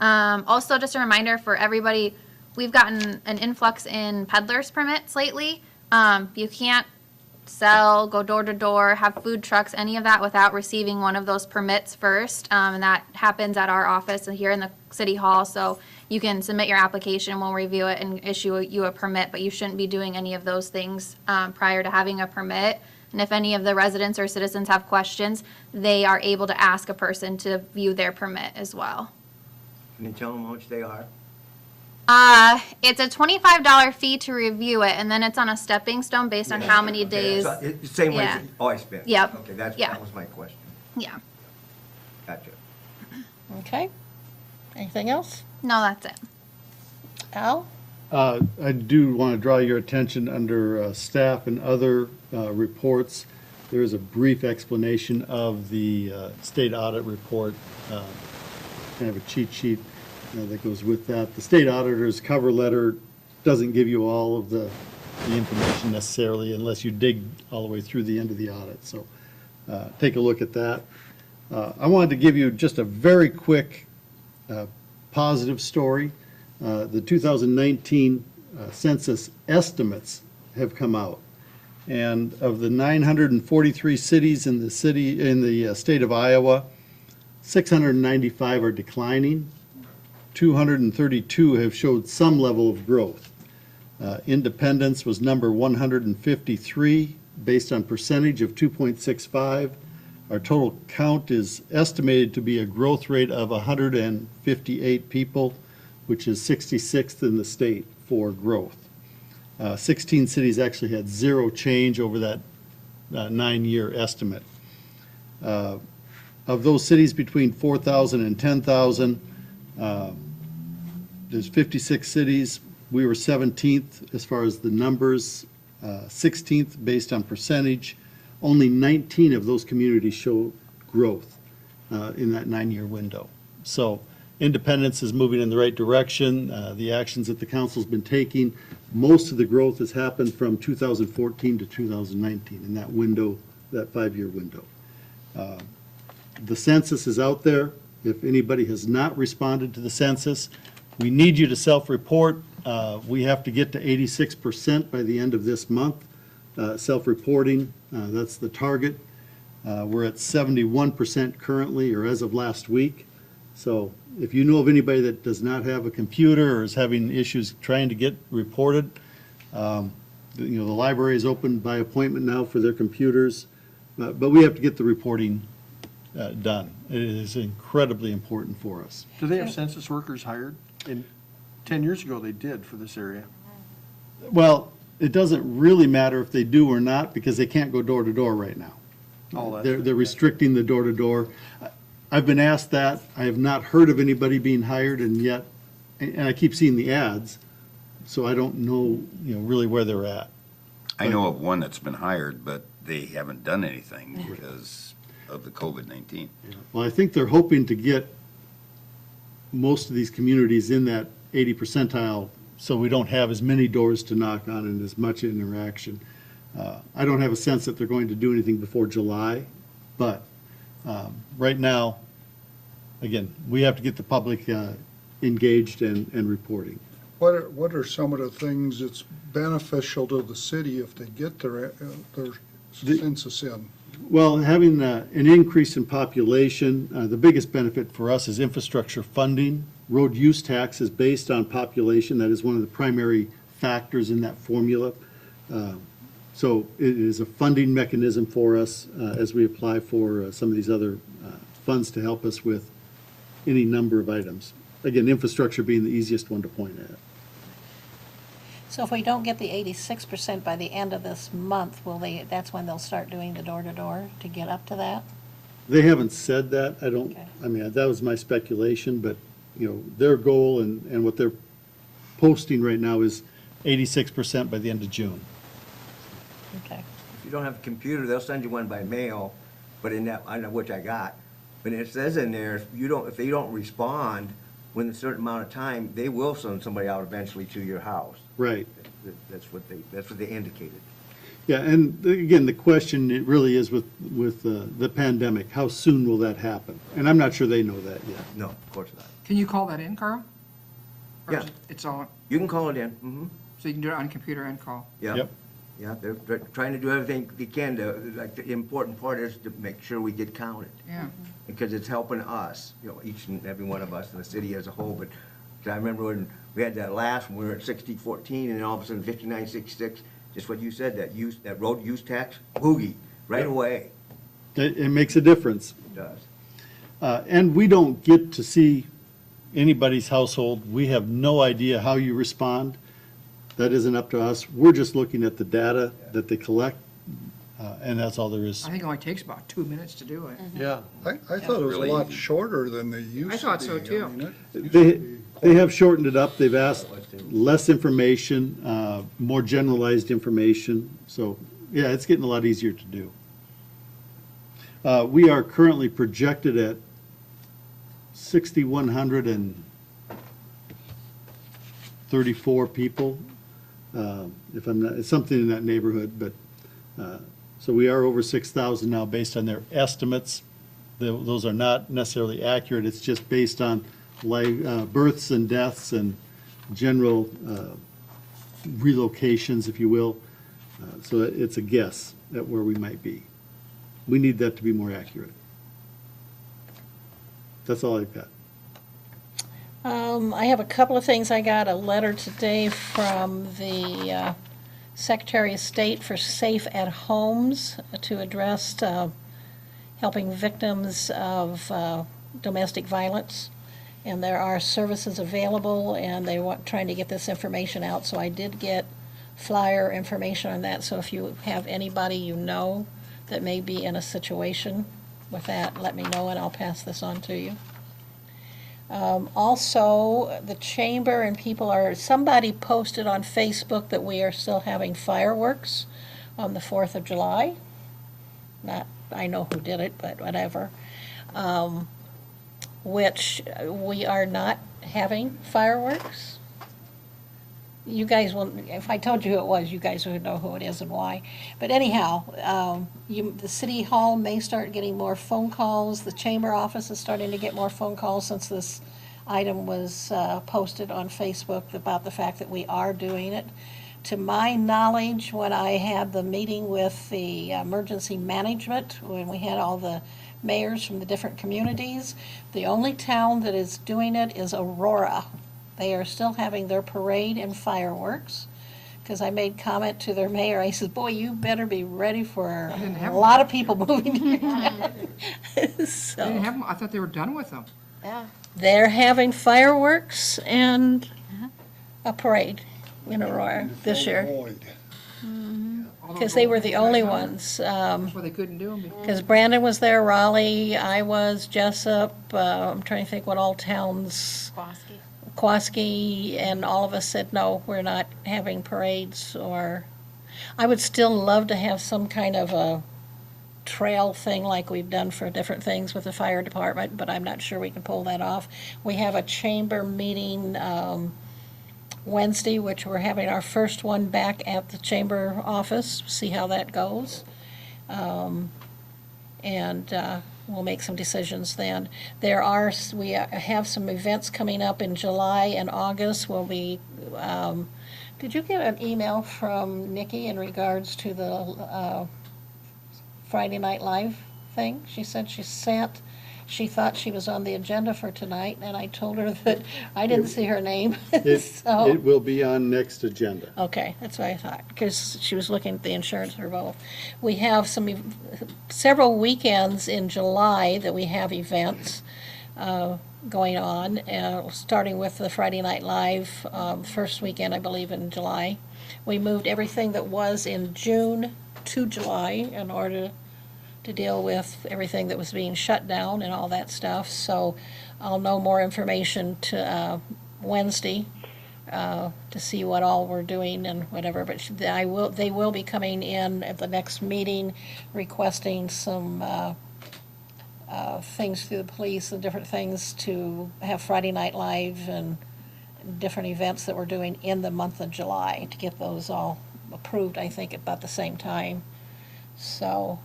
Also, just a reminder for everybody, we've gotten an influx in peddlers permits lately. You can't sell, go door to door, have food trucks, any of that without receiving one of those permits first. And that happens at our office here in the city hall. So you can submit your application, we'll review it and issue you a permit, but you shouldn't be doing any of those things prior to having a permit. And if any of the residents or citizens have questions, they are able to ask a person to view their permit as well. Can you tell them how much they are? It's a $25 fee to review it, and then it's on a stepping stone based on how many days. So it's the same way Yeah. it's always been? Yep. Okay, Yeah. that was my question. Yeah. Gotcha. Okay. Anything else? No, that's it. Al? I do want to draw your attention under staff and other reports. There is a brief explanation of the state audit report, kind of a cheat sheet that goes with that. The state auditor's cover letter doesn't give you all of the information necessarily unless you dig all the way through the end of the audit. So take a look at that. I wanted to give you just a very quick positive story. The 2019 Census Estimates have come out. And of the 943 cities in the state of Iowa, 695 are declining. 232 have showed some level of growth. Independence was number 153, based on percentage of 2.65. Our total count is estimated to be a growth rate of 158 people, which is 66th in the state for growth. 16 cities actually had zero change over that 9-year estimate. Of those cities between 4,000 and 10,000, there's 56 cities. We were 17th as far as the numbers, 16th based on percentage. Only 19 of those communities show growth in that 9-year window. So Independence is moving in the right direction. The actions that the council's been taking, most of the growth has happened from 2014 to 2019 in that window, that 5-year window. The census is out there. If anybody has not responded to the census, we need you to self-report. We have to get to 86% by the end of this month. Self-reporting, that's the target. We're at 71% currently, or as of last week. So if you know of anybody that does not have a computer or is having issues trying to get reported, the library is open by appointment now for their computers, but we have to get the reporting done. It is incredibly important for us. Do they have census workers hired? 10 years ago, they did for this area. Well, it doesn't really matter if they do or not, because they can't go door to door right now. Oh, that's They're restricting the door to door. I've been asked that. I have not heard of anybody being hired, and yet, and I keep seeing the ads, so I don't know, really where they're at. I know of one that's been hired, but they haven't done anything because of the COVID-19. Well, I think they're hoping to get most of these communities in that 80 percentile, so we don't have as many doors to knock on and as much interaction. I don't have a sense that they're going to do anything before July, but right now, again, we have to get the public engaged and reporting. What are some of the things that's beneficial to the city if they get their census in? Well, having an increase in population, the biggest benefit for us is infrastructure funding. Road use tax is based on population. That is one of the primary factors in that formula. So it is a funding mechanism for us as we apply for some of these other funds to help us with any number of items. Again, infrastructure being the easiest one to point at. So if we don't get the 86% by the end of this month, that's when they'll start doing the door-to-door to get up to that? They haven't said that. Okay. I mean, that was my speculation, but, their goal and what they're posting right now is 86% by the end of June. Okay. If you don't have a computer, they'll send you one by mail, but in that, I know which I got. But it says in there, if they don't respond within a certain amount of time, they will send somebody out eventually to your house. Right. That's what they indicated. Yeah, and again, the question, it really is with the pandemic, how soon will that happen? And I'm not sure they know that yet. No, of course not. Can you call that in, Carl? Or is Yeah. It's all, You can call it in. Mm-hmm. so you can do it on computer and call? Yeah. Yep. Yeah, they're trying to do everything they can to, like, the important part is to make sure we get counted. Yeah. Because it's helping us, each and every one of us in the city as a whole. But 'cause I remember when we had that last one, we were at 60-14, and then all of a sudden 59-66, just what you said, that road use tax, boogie, right away. It makes a difference. It does. And we don't get to see anybody's household. We have no idea how you respond. That isn't up to us. We're just looking at the data that they collect, and that's all there is. I think it only takes about 2 minutes to do it. Yeah. I thought it was a Really lot easy. shorter than they used to be. I thought so, too. mean, it used to be They have shortened it up. They've asked less information, more generalized information. So, yeah, it's getting a lot easier to do. We are currently projected at 6,134 people, if I'm not, it's something in that neighborhood, but, so we are over 6,000 now based on their estimates. Those are not necessarily accurate. It's just based on births and deaths and general relocations, if you will. So it's a guess at where we might be. We need that to be more accurate. That's all I've got. I have a couple of things. I got a letter today from the Secretary of State for Safe at Homes to address helping victims of domestic violence. And there are services available, and they want trying to get this information out. So I did get flyer information on that. So if you have anybody you know that may be in a situation with that, let me know, and I'll pass this on to you. Also, the chamber and somebody posted on Facebook that we are still having fireworks on the 4th of July. I know who did it, but whatever. Which we are not having fireworks. You guys will, if I told you who it was, you guys would know who it is and why. But anyhow, the city hall may start getting more phone calls. The chamber office is starting to get more phone calls since this item was posted on Facebook about the fact that we are doing it. To my knowledge, when I had the meeting with the emergency management, when we had all the mayors from the different communities, the only town that is doing it is Aurora. They are still having their parade and fireworks. Because I made comment to their mayor, I said, boy, you better be ready for didn't a have lot of people moving to your town. They didn't So, have 'em. I thought they were done with them. Yeah. they're having fireworks and a parade in Aurora this year. Void. Because they were the only ones. That's why they couldn't do them before. Because Brandon was there, Raleigh, I was, Jessup, I'm trying to think what all towns, Bosky. Kowalski, and all of us said, no, we're not having parades or, I would still love to have some kind of a trail thing like we've done for different things with the fire department, but I'm not sure we can pull that off. We have a chamber meeting Wednesday, which we're having our first one back at the chamber office, see how that goes. And we'll make some decisions then. We have some events coming up in July and August. We'll be, did you get an email from Nikki in regards to the Friday Night Live thing? She said she thought she was on the agenda for tonight, and I told her that I didn't see her name. So, It will be on next agenda. okay, that's what I thought, because she was looking at the insurance for both. We have several weekends in July that we have events going on, starting with the Friday Night Live, first weekend, I believe, in July. We moved everything that was in June to July in order to deal with everything that was being shut down and all that stuff. So I'll know more information to Wednesday to see what all we're doing and whatever. But they will be coming in at the next meeting requesting some things through the police and different things to have Friday Night Live and different events that we're doing in the month of July to get those all approved, I think, about the same time. So,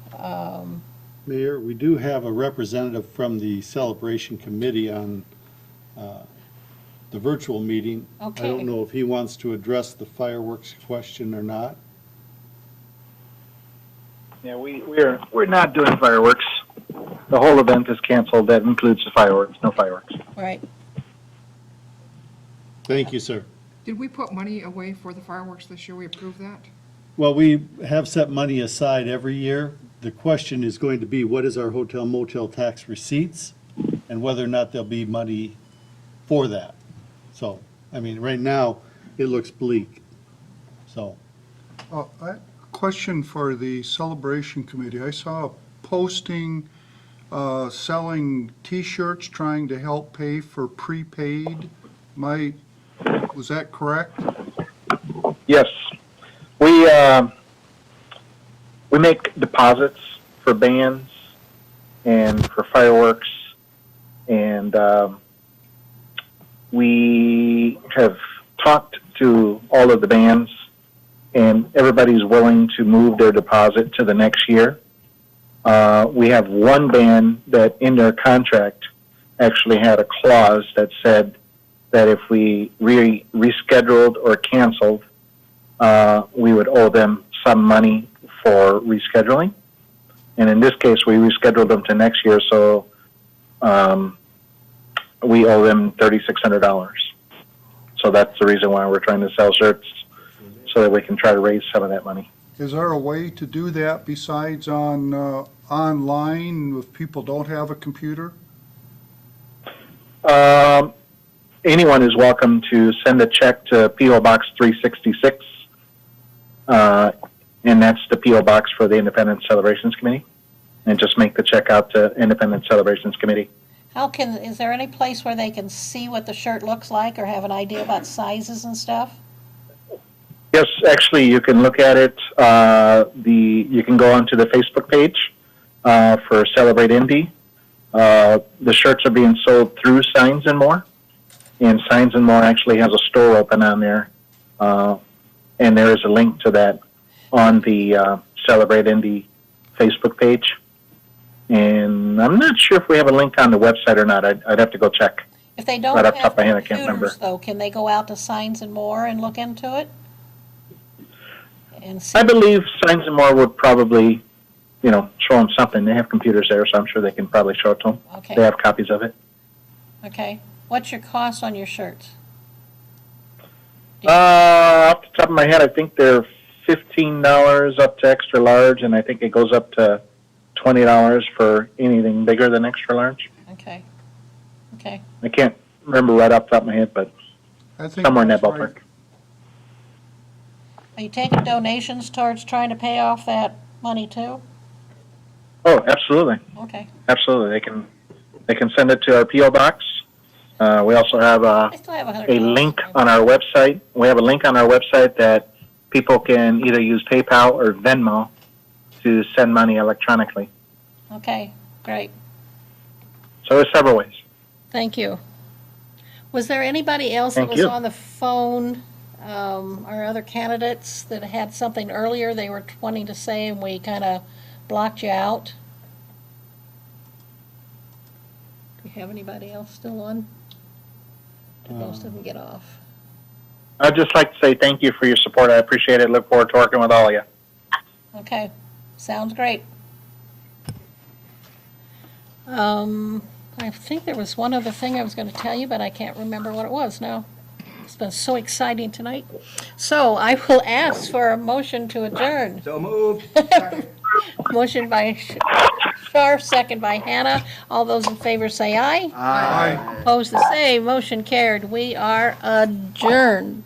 Mayor, we do have a representative from the Celebration Committee on the virtual meeting. I Okay. don't know if he wants to address the fireworks question or not. Yeah, we're not doing fireworks. The whole event is canceled. That includes the fireworks. No fireworks. right. Thank you, sir. Did we put money away for the fireworks this year? We approved that? Well, we have set money aside every year. The question is going to be, what is our hotel motel tax receipts? And whether or not there'll be money for that. So, I mean, right now, it looks bleak. So, Question for the Celebration Committee. I saw a posting selling T-shirts trying to help pay for prepaid. Was that correct? Yes, we make deposits for bands and for fireworks, and we have talked to all of the bands, and everybody's willing to move their deposit to the next year. We have one band that in their contract actually had a clause that said that if we rescheduled or canceled, we would owe them some money for rescheduling. And in this case, we rescheduled them to next year, so we owe them $3,600. So that's the reason why we're trying to sell shirts, so that we can try to raise some of that money. Is there a way to do that besides on online if people don't have a computer? Anyone is welcome to send a check to P.O. Box 366, and that's the P.O. Box for the Independent Celebrations Committee, and just make the check out to Independent Celebrations Committee. Is there any place where they can see what the shirt looks like or have an idea about sizes and stuff? Yes, actually, you can look at it. You can go onto the Facebook page for Celebrate Indy. The shirts are being sold through Signs and More, and Signs and More actually has a store open on there, and there is a link to that on the Celebrate Indy Facebook page. And I'm not sure if we have a link on the website or not. I'd have to go check. If they don't Right off the top have of my head, I can't remember. computers, though, can they go out to Signs and More and look into it? And see, I believe Signs and More would probably, show them something. They have computers there, so I'm sure they can probably show it to them. okay, They have copies of it. okay. What's your cost on your shirts? Off the top of my head, I think they're $15 up to extra large, and I think it goes up to $20 for anything bigger than extra large. Okay, okay. I can't remember right off the top of my head, but I think somewhere in that that's right. ballpark. Are you taking donations towards trying to pay off that money too? Oh, absolutely, Okay. absolutely. They can send it to our PO box. We also have I still have $100. a link on our website. We have a link on our website that people can either use PayPal or Venmo to send money electronically. Okay, great. So there's several ways. Thank you. Was there anybody else that Thank was you. on the phone, or other candidates that had something earlier they were wanting to say and we kind of blocked you out? Do you have anybody else still on? Did most of them get off? I'd just like to say thank you for your support. I appreciate it. Look forward to working with all of you. Okay, sounds great. I think there was one other thing I was going to tell you, but I can't remember what it was now. It's been so exciting tonight. So I will ask for a motion to adjourn. So moved. Motion by Scharf, second by Hanna. All those in favor say aye. Aye. Opposed, the same. Motion carried. We are adjourned.